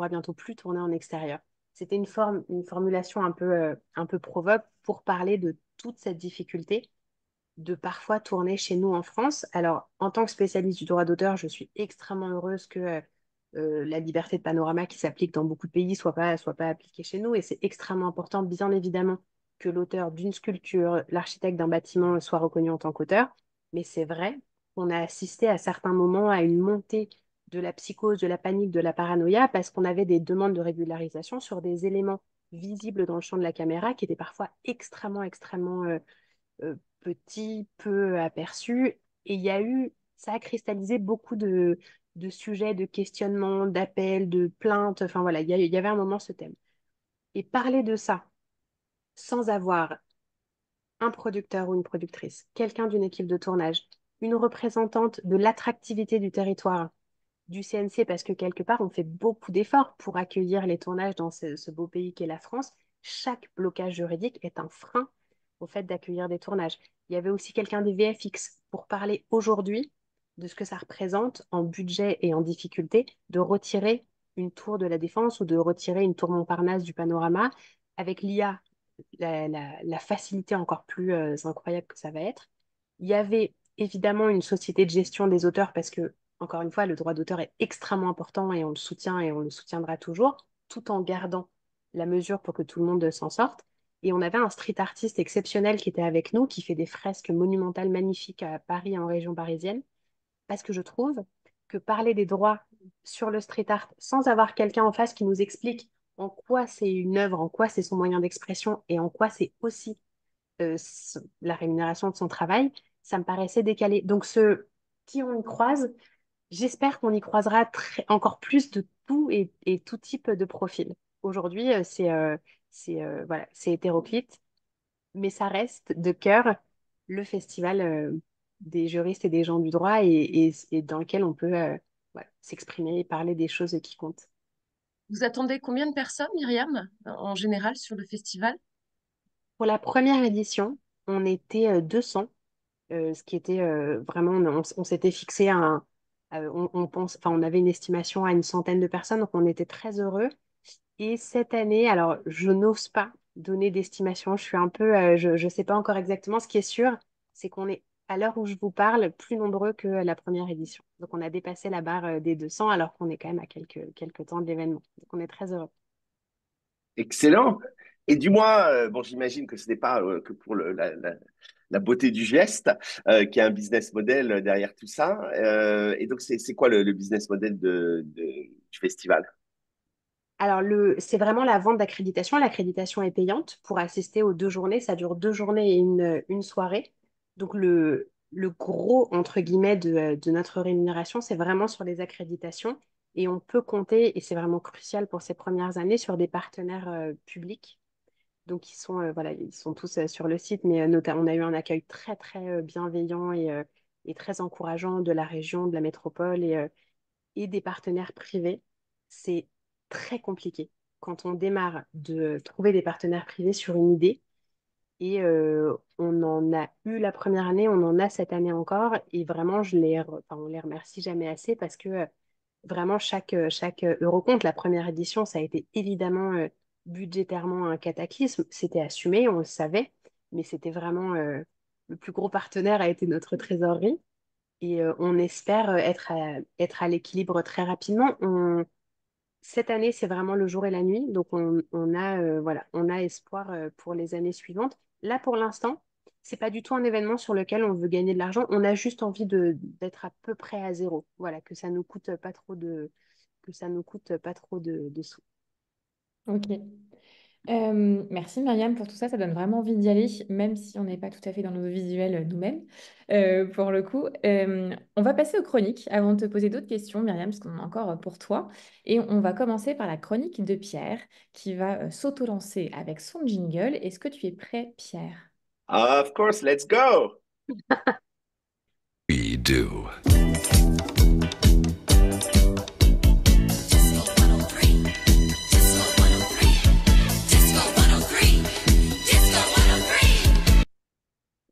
bientôt plus tourner en extérieur? C'était une formulation un peu provoque pour parler de toute cette difficulté de parfois tourner chez nous en France. Alors, en tant que spécialiste du droit d'auteur, je suis extrêmement heureuse que la liberté de panorama qui s'applique dans beaucoup de pays soit pas appliquée chez nous. Et c'est extrêmement important, bien évidemment, que l'auteur d'une sculpture, l'architecte d'un bâtiment soit reconnu en tant qu'auteur. Mais c'est vrai qu'on a assisté à certains moments à une montée de la psychose, de la panique, de la paranoïa, parce qu'on avait des demandes de régularisation sur des éléments visibles dans le champ de la caméra qui étaient parfois extrêmement petit, peu aperçu. Et ça a cristallisé beaucoup de sujets, de questionnements, d'appels, de plaintes. Enfin voilà, il y avait un moment ce thème. Et parler de ça sans avoir un producteur ou une productrice, quelqu'un d'une équipe de tournage, une représentante de l'attractivité du territoire, du CNC, parce que quelque part, on fait beaucoup d'efforts pour accueillir les tournages dans ce beau pays qu'est la France. Chaque blocage juridique est un frein au fait d'accueillir des tournages. Il y avait aussi quelqu'un des VFX pour parler aujourd'hui de ce que ça représente en budget et en difficulté de retirer une tour de la Défense ou de retirer une tour Montparnasse du panorama avec l'IA, la facilité encore plus incroyable que ça va être. Il y avait évidemment une société de gestion des auteurs parce que, encore une fois, le droit d'auteur est extrêmement important et on le soutient et on le soutiendra toujours, tout en gardant la mesure pour que tout le monde s'en sorte. Et on avait un street artiste exceptionnel qui était avec nous, qui fait des fresques monumentales magnifiques à Paris, en région parisienne, parce que je trouve que parler des droits sur le street art sans avoir quelqu'un en face qui nous explique en quoi c'est une œuvre, en quoi c'est son moyen d'expression et en quoi c'est aussi la rémunération de son travail, ça me paraissait décalé. Donc, qui on y croise, j'espère qu'on y croisera encore plus de tout et tout type de profil. Aujourd'hui, voilà, c'est hétéroclite, mais ça reste de cœur le festival des juristes et des gens du droit et dans lequel on peut voilà, s'exprimer et parler des choses qui comptent. Vous attendez combien de personnes, Myriam, en général sur le festival? Pour la première édition, on était 200, ce qui était vraiment, on s'était fixé on pense, enfin, on avait une estimation à une centaine de personnes, donc on était très heureux. Et cette année, alors je n'ose pas donner d'estimation, je suis un peu, je ne sais pas encore exactement. Ce qui est sûr, c'est qu'on est, à l'heure où je vous parle, plus nombreux que la première édition. Donc on a dépassé la barre des 200 alors qu'on est quand même à quelques temps de l'événement. Donc on est très heureux. Excellent. Et dis-moi, bon, j'imagine que ce n'est pas que pour la beauté du geste, qu'il y a un business model derrière tout ça. Et donc, c'est quoi le business model du festival? Alors, c'est vraiment la vente d'accréditation. L'accréditation est payante pour assister aux 2 journées. Ça dure 2 journées et une soirée. Donc, le gros, entre guillemets, de notre rémunération, c'est vraiment sur les accréditations. Et on peut compter, et c'est vraiment crucial pour ces premières années, sur des partenaires publics. Donc, voilà, ils sont tous sur le site, mais on a eu un accueil très, très bienveillant et très encourageant de la région, de la métropole et des partenaires privés. C'est très compliqué quand on démarre de trouver des partenaires privés sur une idée. Et on en a eu la première année, on en a cette année encore. Et vraiment, enfin, on les remercie jamais assez parce que vraiment, chaque euro compte. La première édition, ça a été évidemment budgétairement un cataclysme. C'était assumé, on le savait, mais c'était vraiment le plus gros partenaire a été notre trésorerie. Et on espère être à l'équilibre très rapidement. Cette année, c'est vraiment le jour et la nuit. Donc, voilà, on a espoir pour les années suivantes. Là, pour l'instant, c'est pas du tout un événement sur lequel on veut gagner de l'argent. On a juste envie d'être à peu près à zéro. Voilà, que ça nous coûte pas trop de sous. Ok. Merci Myriam pour tout ça, ça donne vraiment envie d'y aller, même si on n'est pas tout à fait dans nos visuels nous-mêmes, pour le coup. On va passer aux chroniques avant de te poser d'autres questions, Myriam, parce qu'on en a encore pour toi. Et on va commencer par la chronique de Pierre, qui va s'auto-lancer avec son jingle. Est-ce que tu es prêt, Pierre? Of course, let's go! We do.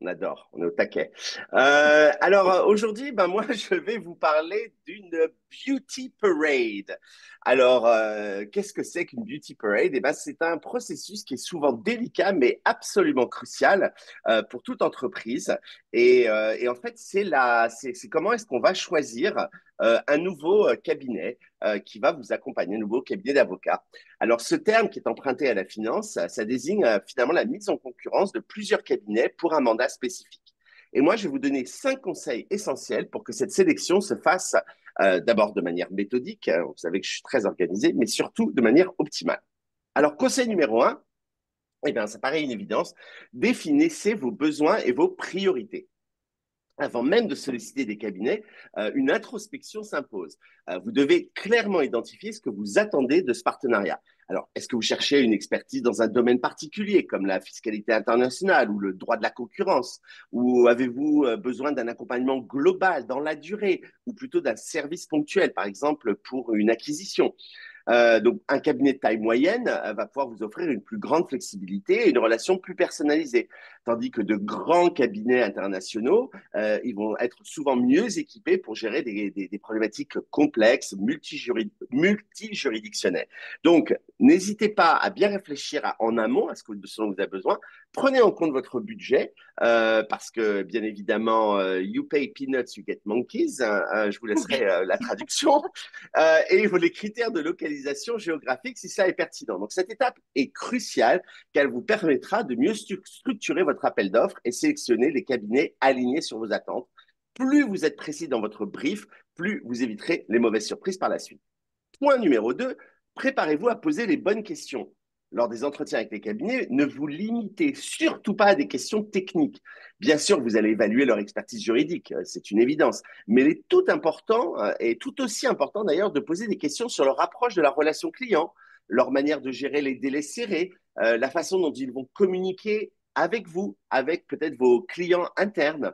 On adore, on est au taquet. Alors aujourd'hui, ben moi, je vais vous parler d'une beauty parade. Alors, qu'est-ce que c'est qu'une beauty parade? Eh ben, c'est un processus qui est souvent délicat, mais absolument crucial pour toute entreprise. Et en fait, c'est comment est-ce qu'on va choisir un nouveau cabinet qui va vous accompagner, un nouveau cabinet d'avocats. Alors, ce terme qui est emprunté à la finance, ça désigne finalement la mise en concurrence de plusieurs cabinets pour un mandat spécifique. Et moi, je vais vous donner 5 conseils essentiels pour que cette sélection se fasse d'abord de manière méthodique, vous savez que je suis très organisé, mais surtout de manière optimale. Alors, conseil numéro 1, eh bien, ça paraît une évidence, définissez vos besoins et vos priorités. Avant même de solliciter des cabinets, une introspection s'impose. Vous devez clairement identifier ce que vous attendez de ce partenariat. Alors, est-ce que vous cherchez une expertise dans un domaine particulier, comme la fiscalité internationale ou le droit de la concurrence? Ou avez-vous besoin d'un accompagnement global dans la durée, ou plutôt d'un service ponctuel, par exemple pour une acquisition? Donc, un cabinet de taille moyenne va pouvoir vous offrir une plus grande flexibilité et une relation plus personnalisée, tandis que de grands cabinets internationaux, ils vont être souvent mieux équipés pour gérer des problématiques complexes, multijuridictionnelles. Donc, n'hésitez pas à bien réfléchir en amont à ce dont vous avez besoin. Prenez en compte votre budget, parce que, bien évidemment, you pay peanuts, you get monkeys. Je vous laisserai la traduction. Et les critères de localisation géographique si ça est pertinent. Donc, cette étape est cruciale car elle vous permettra de mieux structurer votre appel d'offres et sélectionner les cabinets alignés sur vos attentes. Plus vous êtes précis dans votre brief, plus vous éviterez les mauvaises surprises par la suite. Point numéro 2, préparez-vous à poser les bonnes questions. Lors des entretiens avec les cabinets, ne vous limitez surtout pas à des questions techniques. Bien sûr, vous allez évaluer leur expertise juridique, c'est une évidence, mais il est tout important, et tout aussi important d'ailleurs, de poser des questions sur leur approche de la relation client, leur manière de gérer les délais serrés, la façon dont ils vont communiquer avec vous, avec peut-être vos clients internes.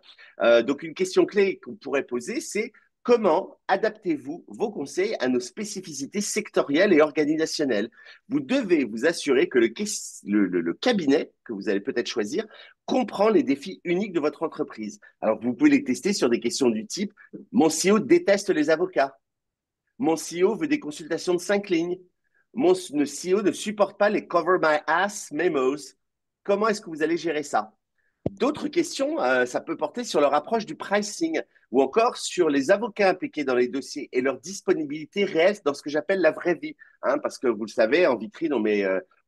Donc, une question clé qu'on pourrait poser, c'est: comment adaptez-vous vos conseils à nos spécificités sectorielles et organisationnelles? Vous devez vous assurer que le cabinet que vous allez peut-être choisir comprend les défis uniques de votre entreprise. Alors, vous pouvez les tester sur des questions du type: mon CEO déteste les avocats. Mon CEO veut des consultations de 5 lignes. Mon CEO ne supporte pas les cover my ass memos. Comment est-ce que vous allez gérer ça? D'autres questions, ça peut porter sur leur approche du pricing ou encore sur les avocats impliqués dans les dossiers et leur disponibilité réelle dans ce que j'appelle la vraie vie. Hein, parce que vous le savez, en vitrine,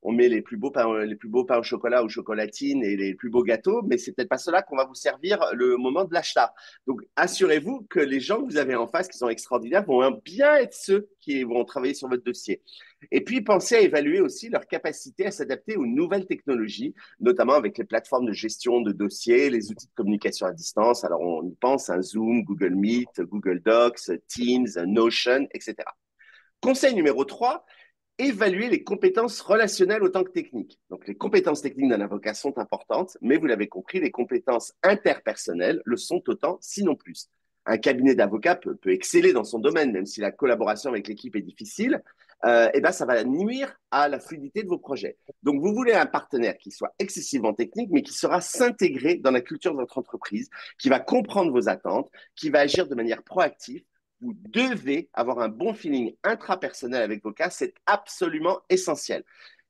on met les plus beaux pains au chocolat ou chocolatines et les plus beaux gâteaux, mais c'est peut-être pas cela qu'on va vous servir le moment de l'achat. Donc, assurez-vous que les gens que vous avez en face, qui sont extraordinaires, vont bien être ceux qui vont travailler sur votre dossier. Et puis, pensez à évaluer aussi leur capacité à s'adapter aux nouvelles technologies, notamment avec les plateformes de gestion de dossiers, les outils de communication à distance. Alors, on y pense, un Zoom, Google Meet, Google Docs, Teams, Notion, etc. Conseil numéro 3, évaluer les compétences relationnelles autant que techniques. Donc, les compétences techniques d'un avocat sont importantes, mais vous l'avez compris, les compétences interpersonnelles le sont autant, sinon plus. Un cabinet d'avocats peut exceller dans son domaine, même si la collaboration avec l'équipe est difficile, et ben ça va nuire à la fluidité de vos projets. Donc, vous voulez un partenaire qui soit excessivement technique, mais qui saura s'intégrer dans la culture de votre entreprise, qui va comprendre vos attentes, qui va agir de manière proactive. Vous devez avoir un bon feeling intrapersonnel avec vos cas, c'est absolument essentiel.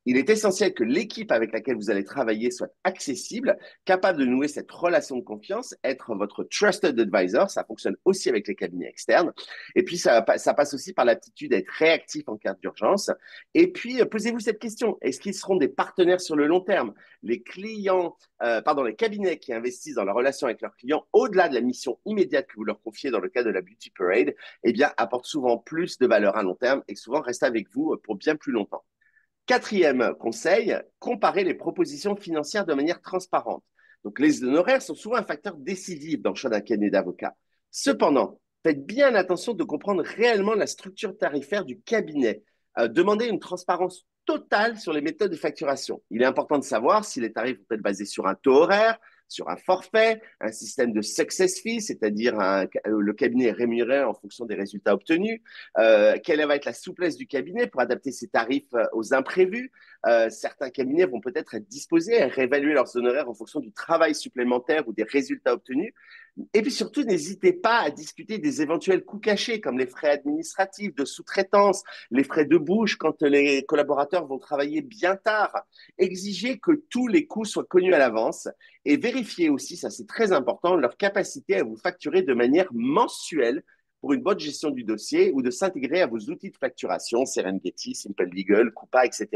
Il est essentiel que l'équipe avec laquelle vous allez travailler soit accessible, capable de nouer cette relation de confiance, être votre trusted advisor. Ça fonctionne aussi avec les cabinets externes. Et puis, ça passe aussi par l'aptitude à être réactif en cas d'urgence. Et puis, posez-vous cette question. Est-ce qu'ils seront des partenaires sur le long terme? Les les cabinets qui investissent dans la relation avec leurs clients, au-delà de la mission immédiate que vous leur confiez dans le cas de la Beauty Parade, eh bien, apportent souvent plus de valeur à long terme et souvent restent avec vous pour bien plus longtemps. Quatrième conseil, comparer les propositions financières de manière transparente. Donc, les honoraires sont souvent un facteur décisif dans le choix d'un cabinet d'avocat. Cependant, faites bien attention de comprendre réellement la structure tarifaire du cabinet. Demandez une transparence totale sur les méthodes de facturation. Il est important de savoir si les tarifs vont être basés sur un taux horaire, sur un forfait, un système de success fee, c'est-à-dire le cabinet est rémunéré en fonction des résultats obtenus, quelle va être la souplesse du cabinet pour adapter ses tarifs aux imprévus. Certains cabinets vont peut-être être disposés à réévaluer leurs honoraires en fonction du travail supplémentaire ou des résultats obtenus. Et puis surtout, n'hésitez pas à discuter des éventuels coûts cachés, comme les frais administratifs de sous-traitance, les frais de bouche quand les collaborateurs vont travailler bien tard. Exigez que tous les coûts soient connus à l'avance et vérifiez aussi, ça c'est très important, leur capacité à vous facturer de manière mensuelle pour une bonne gestion du dossier ou de s'intégrer à vos outils de facturation, Serengeti, Simple Legal, Coupa, etc.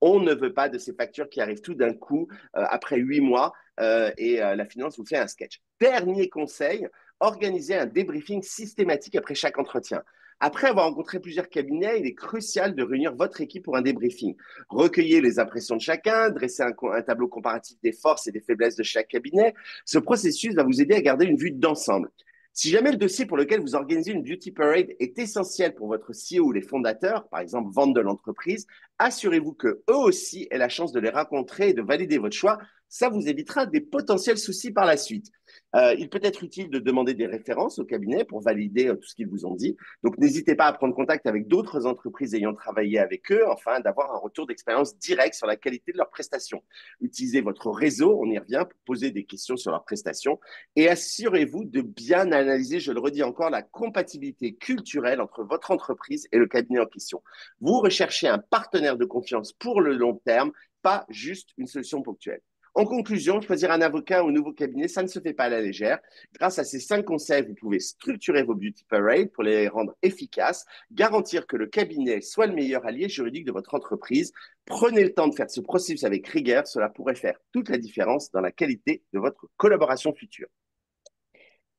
On ne veut pas de ces factures qui arrivent tout d'un coup après 8 mois la finance vous fait un sketch. Dernier conseil, organisez un débriefing systématique après chaque entretien. Après avoir rencontré plusieurs cabinets, il est crucial de réunir votre équipe pour un débriefing. Recueillez les impressions de chacun, dressez un tableau comparatif des forces et des faiblesses de chaque cabinet. Ce processus va vous aider à garder une vue d'ensemble. Si jamais le dossier pour lequel vous organisez une beauty parade est essentiel pour votre CEO ou les fondateurs, par exemple vente de l'entreprise, assurez-vous que eux aussi aient la chance de les rencontrer et de valider votre choix. Ça vous évitera des potentiels soucis par la suite. Il peut être utile de demander des références au cabinet pour valider tout ce qu'ils vous ont dit. Donc, n'hésitez pas à prendre contact avec d'autres entreprises ayant travaillé avec eux, afin d'avoir un retour d'expérience direct sur la qualité de leurs prestations. Utilisez votre réseau, on y revient, pour poser des questions sur leurs prestations et assurez-vous de bien analyser, je le redis encore, la compatibilité culturelle entre votre entreprise et le cabinet en question. Vous recherchez un partenaire de confiance pour le long terme, pas juste une solution ponctuelle. En conclusion, choisir un avocat ou nouveau cabinet, ça ne se fait pas à la légère. Grâce à ces 5 conseils, vous pouvez structurer vos beauty parades pour les rendre efficaces, garantir que le cabinet soit le meilleur allié juridique de votre entreprise. Prenez le temps de faire ce processus avec rigueur, cela pourrait faire toute la différence dans la qualité de votre collaboration future.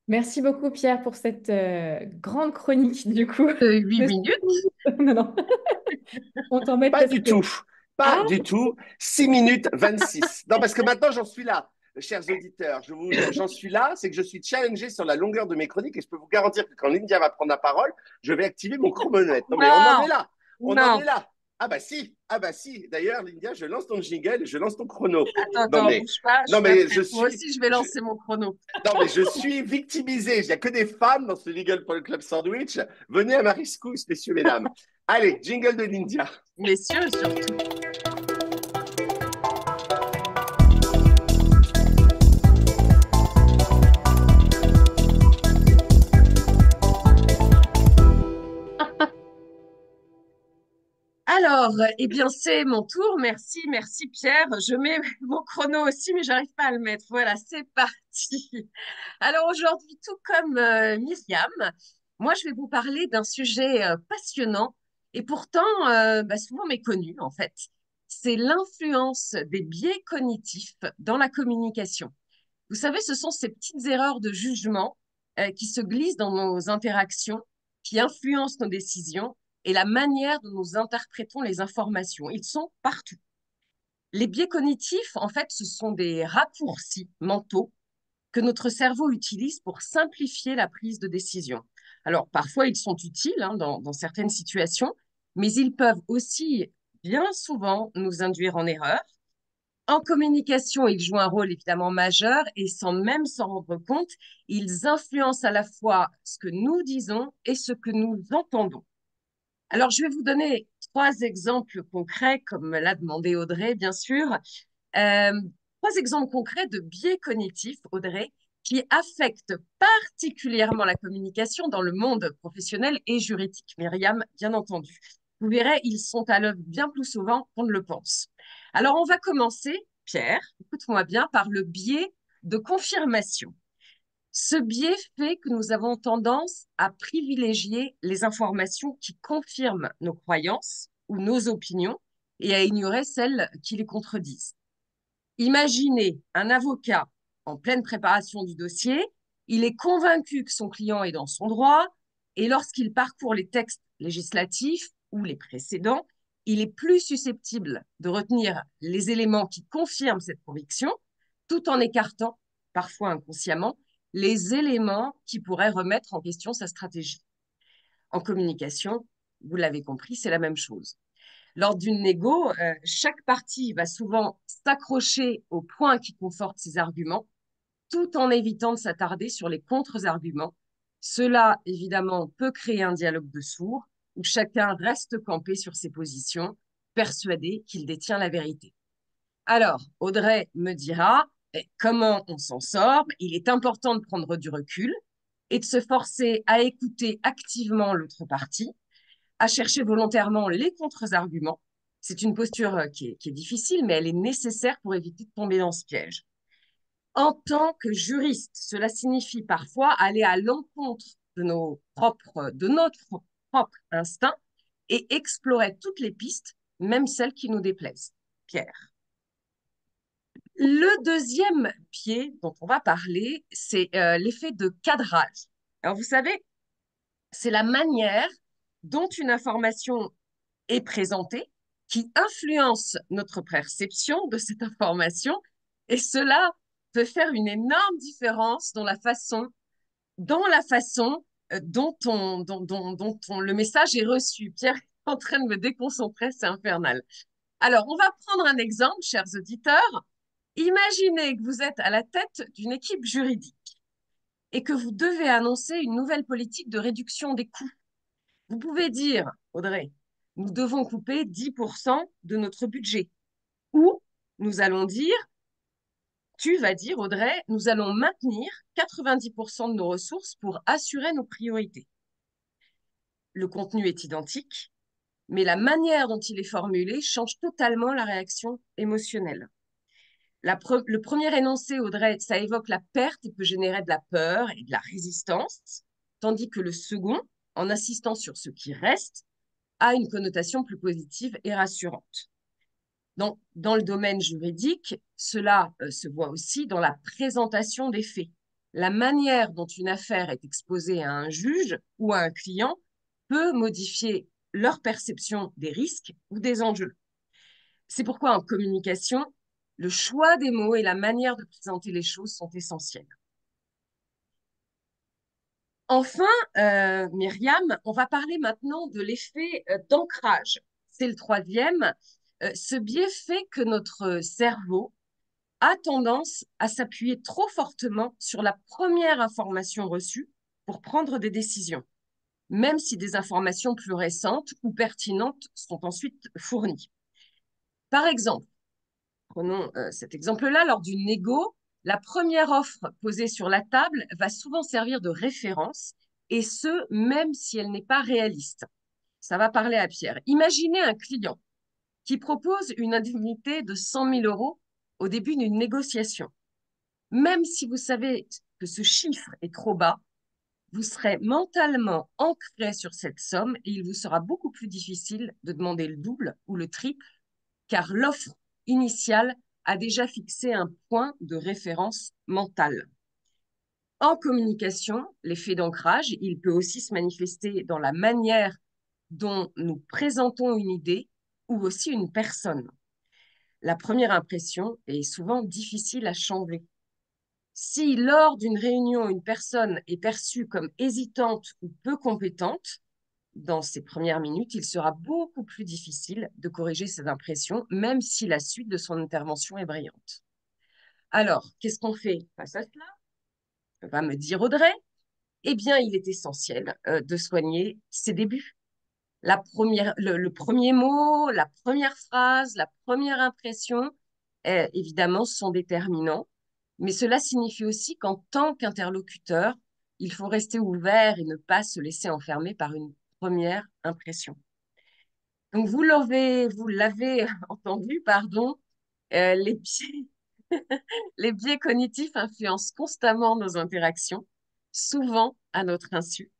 Merci beaucoup, Pierre, pour cette grande chronique, du coup. 8 minutes. Non, non. On t'embête Pas parce du que... tout. Pas Ah, du tout. 6 minutes 26. Non, parce que maintenant, j'en suis là, chers auditeurs. J'en suis là, c'est que je suis challengé sur la longueur de mes chroniques et je peux vous garantir que quand Lydia va prendre la parole, je vais activer mon chronomètre. Non, mais on en Non, est là. On en non. est là. Ah bah si. Ah bah si. D'ailleurs, Lydia, je lance ton jingle et je lance ton chrono. Attends, Non, attends, mais, bouge pas, je non, suis mais prête. Moi aussi, je vais lancer mon chrono. non, mais je suis victimisé. Il n'y a que des femmes dans ce Legal pour le Club Sandwich. Venez à ma rescousse, messieurs, mesdames. Allez, jingle de Lydia. Messieurs, surtout. Alors, eh bien, c'est mon tour. Merci, merci Pierre. Je mets mon chrono aussi, mais j'arrive pas à le mettre. Voilà, c'est parti. Alors aujourd'hui, tout comme Myriam, moi, je vais vous parler d'un sujet passionnant et pourtant souvent méconnu, en fait. c'est l'influence des biais cognitifs dans la communication. Vous savez, ce sont ces petites erreurs de jugement qui se glissent dans nos interactions, qui influencent nos décisions et la manière dont nous interprétons les informations. Ils sont partout. Les biais cognitifs, en fait, ce sont des raccourcis mentaux que notre cerveau utilise pour simplifier la prise de décision. Alors, parfois, ils sont utiles dans certaines situations, mais ils peuvent aussi, bien souvent, nous induire en erreur. En communication, ils jouent un rôle évidemment majeur et sans même s'en rendre compte, ils influencent à la fois ce que nous disons et ce que nous entendons. Alors, je vais vous donner 3 exemples concrets, comme l'a demandé Audrey, bien sûr. 3 exemples concrets de biais cognitifs, Audrey, qui affectent particulièrement la communication dans le monde professionnel et juridique. Myriam, bien entendu. Vous verrez, ils sont à l'œuvre bien plus souvent qu'on ne le pense. Alors, on va commencer, Pierre, écoute-moi bien, par le biais de confirmation. Ce biais fait que nous avons tendance à privilégier les informations qui confirment nos croyances ou nos opinions et à ignorer celles qui les contredisent. Imaginez un avocat en pleine préparation du dossier, il est convaincu que son client est dans son droit et lorsqu'il parcourt les textes législatifs ou les précédents, il est plus susceptible de retenir les éléments qui confirment cette conviction tout en écartant, parfois inconsciemment, les éléments qui pourraient remettre en question sa stratégie. En communication, vous l'avez compris, c'est la même chose. Lors d'une négo, chaque partie va souvent s'accrocher aux points qui confortent ses arguments, tout en évitant de s'attarder sur les contre-arguments. Cela, évidemment, peut créer un dialogue de sourds, où chacun reste campé sur ses positions, persuadé qu'il détient la vérité. Alors, Audrey me dira comment on s'en sort. Il est important de prendre du recul et de se forcer à écouter activement l'autre partie, à chercher volontairement les contre-arguments. C'est une posture qui est difficile, mais elle est nécessaire pour éviter de tomber dans ce piège. En tant que juriste, cela signifie parfois aller à l'encontre de notre propre instinct et explorer toutes les pistes, même celles qui nous déplaisent. Pierre. Le deuxième biais dont on va parler, c'est l'effet de cadrage. Alors, vous savez, c'est la manière dont une information est présentée qui influence notre perception de cette information et cela peut faire une énorme différence dans la façon dont le message est reçu. Pierre est en train de me déconcentrer, c'est infernal. Alors, on va prendre un exemple, chers auditeurs. Imaginez que vous êtes à la tête d'une équipe juridique et que vous devez annoncer une nouvelle politique de réduction des coûts. Vous pouvez dire, Audrey, nous devons couper 10% de notre budget. Ou nous allons dire, tu vas dire, Audrey, nous allons maintenir 90% de nos ressources pour assurer nos priorités. Le contenu est identique, mais la manière dont il est formulé change totalement la réaction émotionnelle. Le premier énoncé, Audrey, ça évoque la perte et peut générer de la peur et de la résistance, tandis que le second, en insistant sur ce qui reste, a une connotation plus positive et rassurante. Dans le domaine juridique, cela se voit aussi dans la présentation des faits. La manière dont une affaire est exposée à un juge ou à un client peut modifier leur perception des risques ou des enjeux. C'est pourquoi en communication, le choix des mots et la manière de présenter les choses sont essentiels. Enfin, Myriam, on va parler maintenant de l'effet d'ancrage. C'est le troisième. Ce biais fait que notre cerveau a tendance à s'appuyer trop fortement sur la première information reçue pour prendre des décisions, même si des informations plus récentes ou pertinentes sont ensuite fournies. Par exemple, prenons cet exemple-là, lors d'une négo, la première offre posée sur la table va souvent servir de référence, et ce, même si elle n'est pas réaliste. Ça va parler à Pierre. Imaginez un client qui propose une indemnité de 100 000 euros au début d'une négociation. Même si vous savez que ce chiffre est trop bas, vous serez mentalement ancré sur cette somme et il vous sera beaucoup plus difficile de demander le double ou le triple, car l'offre initiale a déjà fixé un point de référence mentale. En communication, l'effet d'ancrage, il peut aussi se manifester dans la manière dont nous présentons une idée ou aussi une personne. La première impression est souvent difficile à changer. Si lors d'une réunion, une personne est perçue comme hésitante ou peu compétente, dans ces premières minutes, il sera beaucoup plus difficile de corriger ces impressions, même si la suite de son intervention est brillante. Alors, qu'est-ce qu'on fait face à cela? Va me dire Audrey. Eh bien, il est essentiel de soigner ses débuts. Le premier mot, la première phrase, la première impression, évidemment, sont déterminants. Mais cela signifie aussi qu'en tant qu'interlocuteur, il faut rester ouvert et ne pas se laisser enfermer par une première impression. Donc, vous l'avez entendu, pardon, les biais, les biais cognitifs influencent constamment nos interactions, souvent à notre insu.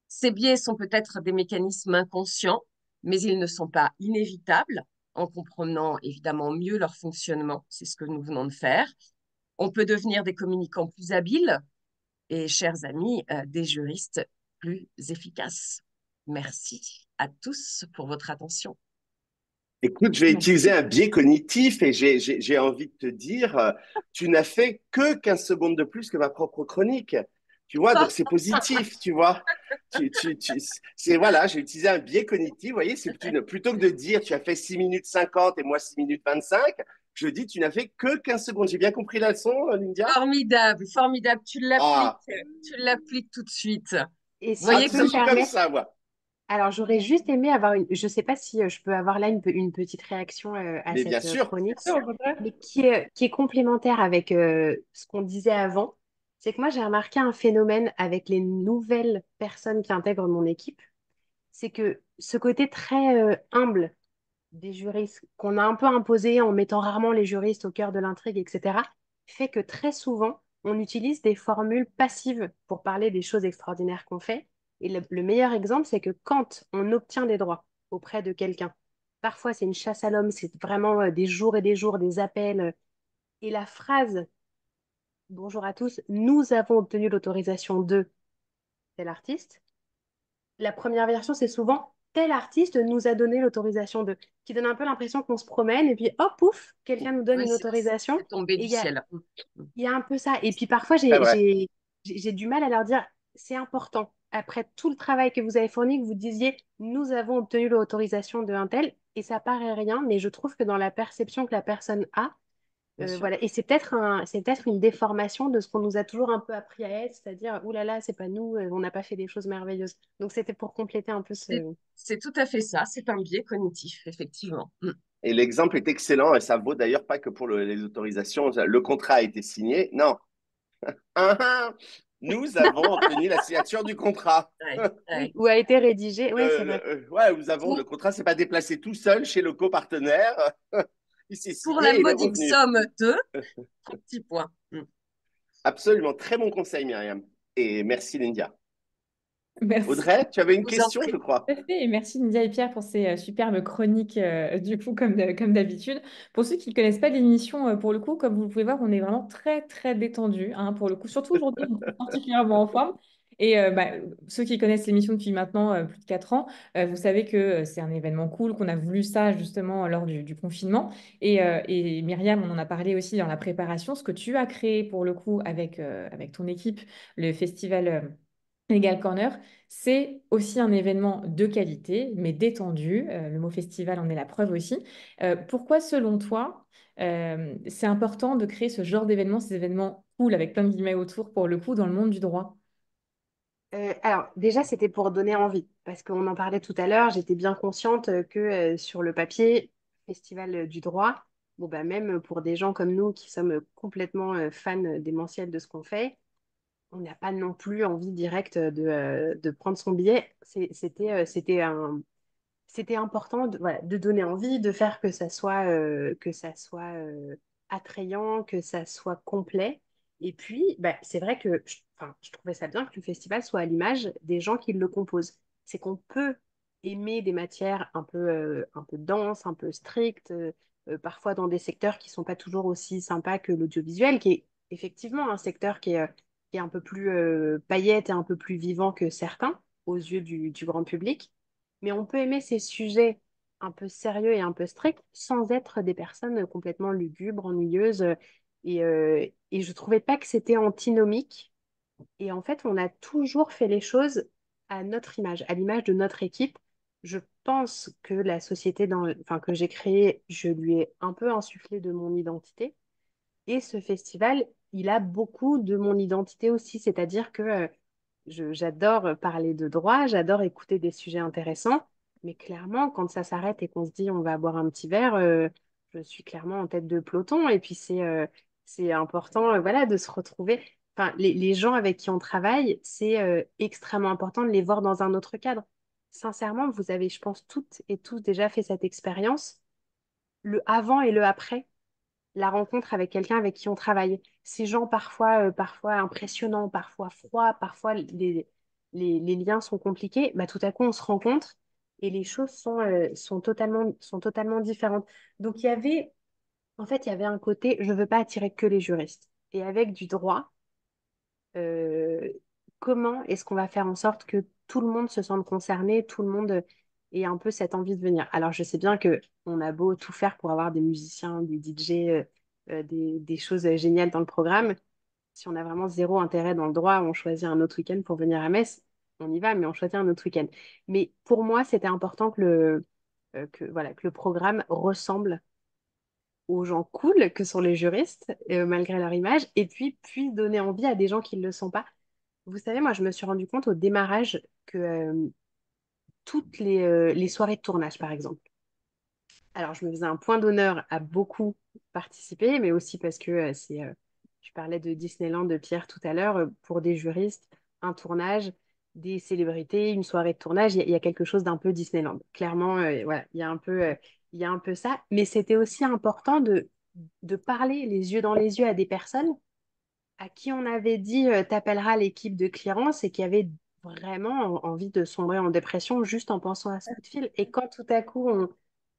Ces biais sont peut-être des mécanismes inconscients, mais ils ne sont pas inévitables en comprenant évidemment mieux leur fonctionnement. C'est ce que nous venons de faire. On peut devenir des communicants plus habiles et, chers amis, des juristes plus efficaces. Merci à tous pour votre attention. Écoute, je vais utiliser Merci. un biais cognitif et j'ai envie de te dire, tu n'as fait que 15 secondes de plus que ma propre chronique. Tu vois, donc c'est positif, tu vois. Voilà, j'ai utilisé un biais cognitif, vous voyez, plutôt que de dire tu as fait 6 minutes 50 et moi 6 minutes 25, je dis tu n'as fait que 15 secondes. J'ai bien compris la leçon, Lydia? Formidable, formidable. Ah, Tu l'appliques tout de suite. Et Vous si ah, je voyez tu peux me comme suis comme permettre, ça, moi. alors j'aurais juste aimé avoir une, je sais pas si je peux avoir là une petite réaction à Mais bien cette sûr. chronique, Bien sûr, au contraire. mais qui est complémentaire avec ce qu'on disait avant. C'est que moi j'ai remarqué un phénomène avec les nouvelles personnes qui intègrent mon équipe, c'est que ce côté très humble des juristes qu'on a un peu imposé en mettant rarement les juristes au cœur de l'intrigue, etc., fait que très souvent, on utilise des formules passives pour parler des choses extraordinaires qu'on fait. Et le meilleur exemple, c'est que quand on obtient des droits auprès de quelqu'un, parfois c'est une chasse à l'homme, c'est vraiment des jours et des jours, des appels, et la phrase «Bonjour à tous, nous avons obtenu l'autorisation de tel artiste», la première version, c'est souvent tel artiste nous a donné l'autorisation de, qui donne un peu l'impression qu'on se promène et puis hop, pouf, quelqu'un nous donne oui, une autorisation. c'est tombé Et du ciel. il y a un peu ça. Et puis parfois, Très vrai. j'ai du mal à leur dire, c'est important. Après tout le travail que vous avez fourni, que vous disiez, nous avons obtenu l'autorisation de un tel, et ça paraît rien, mais je trouve que dans la perception que la personne a, Bien sûr. voilà. Et c'est peut-être une déformation de ce qu'on nous a toujours un peu appris à être, c'est-à-dire, ouh là là, c'est pas nous, on n'a pas fait des choses merveilleuses. Donc c'était pour compléter un peu ce. C'est tout à fait ça. C'est un biais cognitif, effectivement. Et l'exemple est excellent et ça vaut d'ailleurs pas que pour les autorisations. Le contrat a été signé. Non. Ah, ah, nous avons obtenu la signature du contrat. Ouais, Oui, ouais. ou a été rédigé. Oui, c'est vrai. Ouais, nous avons le Pour, contrat, c'est pas déplacé tout seul chez le copartenaire. Il s'est pour la signé et il est modique revenu. somme de 3 petits points. Absolument, très bon conseil, Myriam. Et merci, Lindia. Merci. Audrey, tu avais une Vous en question, je prie. crois. Tout à fait. Et merci Nidia et Pierre pour ces superbes chroniques, du coup, comme d'habitude. Pour ceux qui ne connaissent pas l'émission, pour le coup, comme vous pouvez voir, on est vraiment très, très détendu, hein, pour le coup. Surtout aujourd'hui, on est particulièrement en forme. Et ceux qui connaissent l'émission depuis maintenant plus de 4 ans, vous savez que c'est un événement cool, qu'on a voulu ça justement lors du confinement. Et Myriam, on en a parlé aussi dans la préparation, ce que tu as créé pour le coup avec ton équipe, le festival. Legal Corner, c'est aussi un événement de qualité, mais détendu. Le mot festival en est la preuve aussi. Pourquoi, selon toi, c'est important de créer ce genre d'événement, ces événements cool avec plein de guillemets autour, pour le coup, dans le monde du droit? Alors, déjà, c'était pour donner envie, parce qu'on en parlait tout à l'heure, j'étais bien consciente que sur le papier, Festival du droit, bon, bah, même pour des gens comme nous qui sommes complètement fans démentiels de ce qu'on fait, on n'a pas non plus envie directe de prendre son billet. C'était important de, voilà, de donner envie, de faire que ça soit attrayant, que ça soit complet. Et puis, bah, c'est vrai que enfin, je trouvais ça bien que le festival soit à l'image des gens qui le composent. C'est qu'on peut aimer des matières un peu denses, un peu strictes, parfois dans des secteurs qui sont pas toujours aussi sympas que l'audiovisuel, qui est effectivement un secteur qui est un peu plus paillette et un peu plus vivant que certains aux yeux du grand public. Mais on peut aimer ces sujets un peu sérieux et un peu stricts sans être des personnes complètement lugubres, ennuyeuses. Et je trouvais pas que c'était antinomique. Et en fait, on a toujours fait les choses à notre image, à l'image de notre équipe. Je pense que la société enfin, que j'ai créée, je lui ai un peu insufflé de mon identité. Et ce festival, il a beaucoup de mon identité aussi. C'est-à-dire que j'adore parler de droit, j'adore écouter des sujets intéressants. Mais clairement, quand ça s'arrête et qu'on se dit on va boire un petit verre, je suis clairement en tête de peloton. Et puis c'est important voilà, de se retrouver. Enfin, les gens avec qui on travaille, c'est extrêmement important de les voir dans un autre cadre. Sincèrement, vous avez, je pense, toutes et tous déjà fait cette expérience, le avant et le après la rencontre avec quelqu'un avec qui on travaille. Ces gens parfois impressionnants, parfois froids, parfois les liens sont compliqués, bah, tout à coup on se rencontre et les choses sont totalement différentes. Donc en fait, il y avait un côté, je ne veux pas attirer que les juristes. Et avec du droit, euh, comment est-ce qu'on va faire en sorte que tout le monde se sente concerné, tout le monde ait un peu cette envie de venir. Alors, je sais bien que on a beau tout faire pour avoir des musiciens, des DJ, des choses géniales dans le programme. Si on a vraiment zéro intérêt dans le droit, on choisit un autre week-end pour venir à Metz. On y va, mais on choisit un autre week-end. Mais pour moi, c'était important voilà, que le programme ressemble aux gens cool que sont les juristes, malgré leur image, et puis puisse donner envie à des gens qui ne le sont pas. Vous savez, moi, je me suis rendu compte au démarrage que toutes les soirées de tournage, par exemple, alors je me faisais un point d'honneur à beaucoup participer, mais aussi parce que je parlais de Disneyland de Pierre tout à l'heure, pour des juristes, un tournage, des célébrités, une soirée de tournage, il y a quelque chose d'un peu Disneyland. Clairement, voilà, il y a un peu ça, mais c'était aussi important de parler les yeux dans les yeux à des personnes à qui on avait dit t'appelleras l'équipe de clearance et qui avait vraiment envie de sombrer en dépression juste en pensant à ce coup de fil. Et quand tout à coup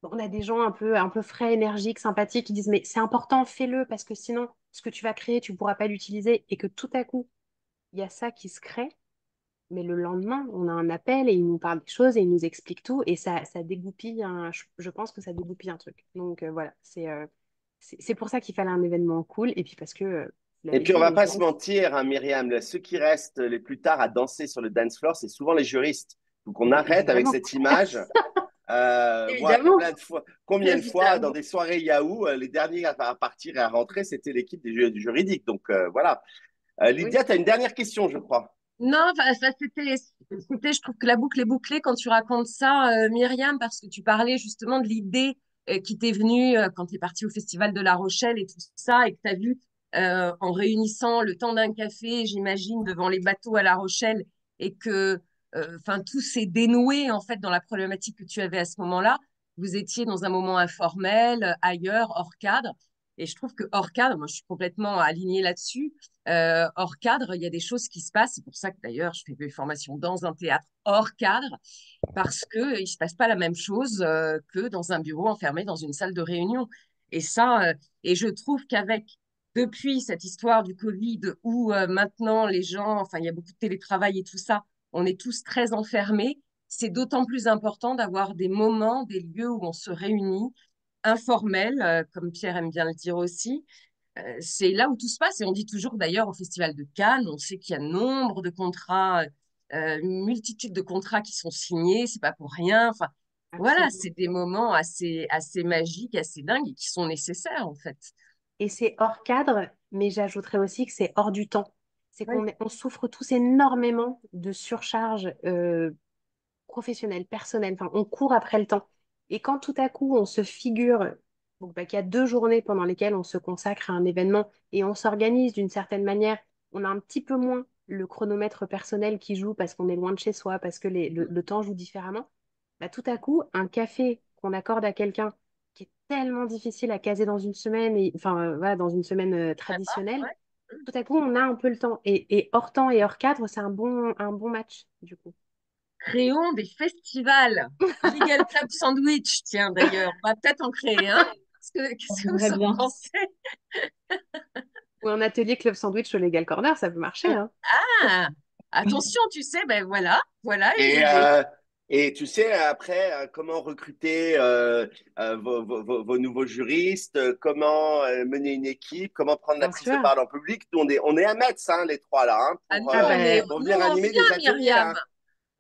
on a des gens un peu frais, énergiques, sympathiques qui disent mais c'est important, fais-le parce que sinon ce que tu vas créer, tu ne pourras pas l'utiliser et que tout à coup il y a ça qui se crée. Mais le lendemain, on a un appel et il nous parle des choses et il nous explique tout et ça dégoupille je pense que ça dégoupille un truc. Donc voilà, c'est pour ça qu'il fallait un événement cool et puis parce que, vous Et l'avez puis, on dit, va les pas se juristes. mentir, hein, Myriam, ceux qui restent les plus tard à danser sur le dance floor, c'est souvent les juristes. Donc, on Mais arrête avec évidemment, cette image. Moi, évidemment, combien de fois dans évidemment. des soirées Yahoo, les derniers à partir et à rentrer, c'était l'équipe du juridique. Donc, voilà. Oui. Lydia, tu as une dernière question, je crois. Non, je trouve que la boucle est bouclée quand tu racontes ça, Myriam, parce que tu parlais justement de l'idée qui t'est venue quand tu es partie au Festival de La Rochelle et tout ça, et que tu as vu en réunissant le temps d'un café, j'imagine, devant les bateaux à La Rochelle, et que enfin tout s'est dénoué en fait dans la problématique que tu avais à ce moment-là. Vous étiez dans un moment informel, ailleurs, hors cadre. Et je trouve que hors cadre, moi je suis complètement alignée là-dessus, hors cadre, il y a des choses qui se passent. C'est pour ça que d'ailleurs, je fais des formations dans un théâtre hors cadre, parce qu'il ne se passe pas la même chose que dans un bureau enfermé dans une salle de réunion. Et ça, et je trouve qu'avec, depuis cette histoire du Covid, où maintenant les gens, enfin, il y a beaucoup de télétravail et tout ça, on est tous très enfermés, c'est d'autant plus important d'avoir des moments, des lieux où on se réunit, informels, comme Pierre aime bien le dire aussi, c'est là où tout se passe. Et on dit toujours d'ailleurs au Festival de Cannes, on sait qu'il y a nombre de contrats, une multitude de contrats qui sont signés, c'est pas pour rien. Enfin, voilà, Absolument. c'est des moments assez magiques, assez dingues et qui sont nécessaires en fait. Et c'est hors cadre, mais j'ajouterais aussi que c'est hors du temps. C'est Oui, on souffre tous énormément de surcharge professionnelle, personnelle. Enfin, on court après le temps. Et quand tout à coup, on se figure donc, bah, qu'il y a 2 journées pendant lesquelles on se consacre à un événement et on s'organise d'une certaine manière, on a un petit peu moins le chronomètre personnel qui joue parce qu'on est loin de chez soi, parce que le temps joue différemment. Bah, tout à coup, un café qu'on accorde à quelqu'un qui est tellement difficile à caser dans une semaine, enfin voilà, dans une semaine très pas. traditionnelle, Ouais. tout à coup, on a un peu le temps. Et hors temps et hors cadre, c'est un bon match, du coup. Créons des festivals. Legal Club Sandwich, tiens, d'ailleurs, on va peut-être en créer un. On Qu'est-ce que aimerait vous en bien. pensez? Ou un atelier Club Sandwich au Legal Corner, ça peut marcher, hein. Ah, attention, tu sais, ben voilà, voilà une Et, idée. euh, et tu sais, après, comment recruter vos nouveaux juristes, comment mener une équipe, comment prendre la Bien prise de sûr. parole en public. Nous, on est à Metz, hein, les trois là, hein, Ah, Ah ben, pour nous, venir on animer vient, des ateliers Myriam. là.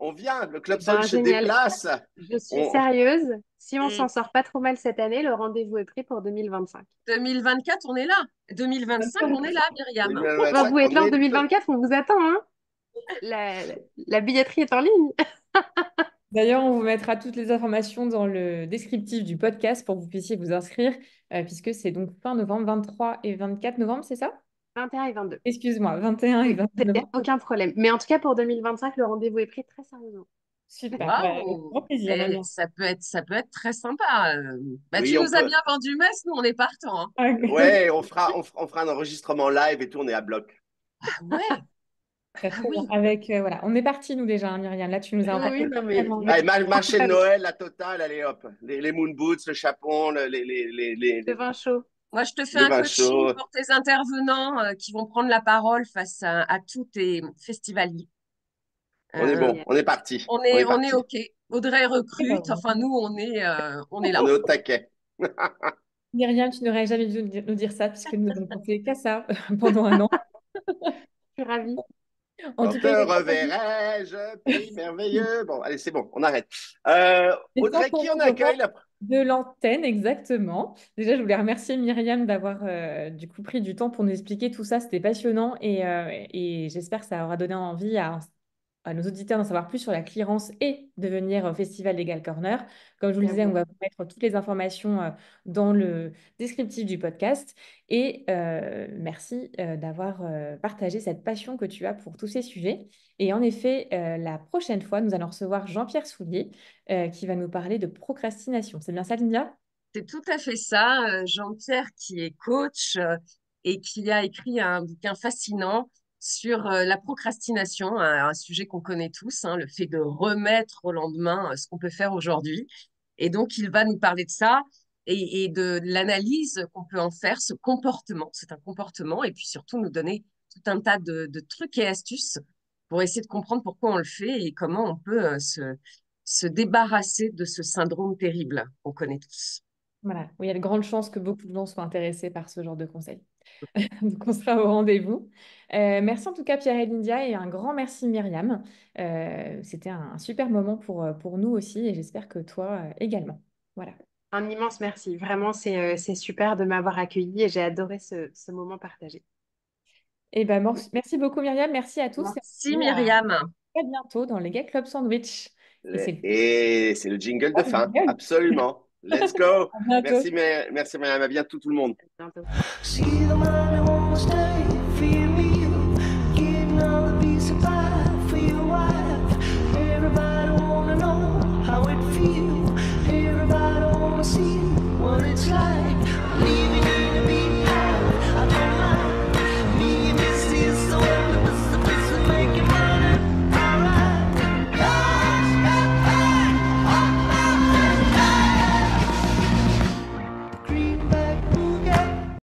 On vient, le eh club ben, sandwich se génial. déplace. Je suis On, sérieuse. Si on Et s'en sort pas trop mal cette année, le rendez-vous est pris pour 2025. 2024, on est là. 2025, on est là, Myriam. 2025, 2025, vous êtes on là en est 2024, on vous attend, hein. La, la billetterie est en ligne. D'ailleurs, on vous mettra toutes les informations dans le descriptif du podcast pour que vous puissiez vous inscrire, puisque c'est donc fin novembre, 23 et 24 novembre, c'est ça? 21 et 22. Excuse-moi, 21 et Oui, 22 novembre. aucun problème. Mais en tout cas, pour 2025, le rendez-vous est pris très sérieusement. Super, bah, avec Waouh! grand plaisir, Eh, Damien. ça peut être très sympa. Bah, tu Oui, on nous as peut. bien vendu Metz, nous, on est partants, hein. Ouais, on fera un enregistrement live et tout, on est à bloc. Ah ouais, Très, ah très bien. oui. Avec, voilà, on est partis, nous, déjà, hein, Myriam. Là, tu nous as Oui, oui, encadrés non, mais vraiment bien. Allez, marché de complètement. Noël, la totale, allez hop. Les moon boots, le chapon, Le vin chaud. Moi, je te fais le un vin coaching chaud. pour tes intervenants qui vont prendre la parole face à tous tes festivaliers. On est Euh, bon, Génial. on est parti. On est on est parti. OK. Audrey Eh ben, recrute. Enfin, nous, on est là. On est au taquet. Myriam, tu n'aurais jamais dû nous dire ça, puisque nous n'avons pensé qu'à ça pendant un an. Je suis ravie. En Quand tout te cas, reverrai-je, pays merveilleux. Bon, allez, c'est bon, on arrête. c'est temps Audrey, pour qui on nous de accueille rendre là? de l'antenne, exactement. Déjà, je voulais remercier Myriam d'avoir du coup pris du temps pour nous expliquer tout ça. C'était passionnant et j'espère que ça aura donné envie à nos auditeurs d'en savoir plus sur la clearance et devenir au Festival Legal Corner. Comme je vous le disais, on Clairement. va vous mettre toutes les informations dans le descriptif du podcast. Et merci d'avoir partagé cette passion que tu as pour tous ces sujets. Et en effet, la prochaine fois, nous allons recevoir Jean-Pierre Soulier qui va nous parler de procrastination. C'est bien ça, Linda? C'est tout à fait ça. Jean-Pierre, qui est coach et qui a écrit un bouquin fascinant sur la procrastination, un sujet qu'on connaît tous, hein, le fait de remettre au lendemain ce qu'on peut faire aujourd'hui. Et donc, il va nous parler de ça et de l'analyse qu'on peut en faire, ce comportement. C'est un comportement, et puis surtout nous donner tout un tas de trucs et astuces pour essayer de comprendre pourquoi on le fait et comment on peut se débarrasser de ce syndrome terrible qu'on connaît tous. Voilà, oui, il y a de grandes chances que beaucoup de gens soient intéressés par ce genre de conseils. Donc, on sera au rendez-vous. Merci en tout cas, Pierre et Lindia, et un grand merci, Myriam. C'était un super moment pour nous aussi, et j'espère que toi également. Voilà. Un immense merci. Vraiment, c'est super de m'avoir accueilli et j'ai adoré ce moment partagé. Et ben, merci beaucoup, Myriam. Merci à tous, et on se Merci dit à Myriam. très bientôt dans les Gay Club Sandwich. Et c'est Et c'est le jingle de pas le fin, jingle. absolument. Let's go. À bientôt. Merci, merci, Marianne. À bientôt tout le monde. À bientôt. See the mommy won't stay.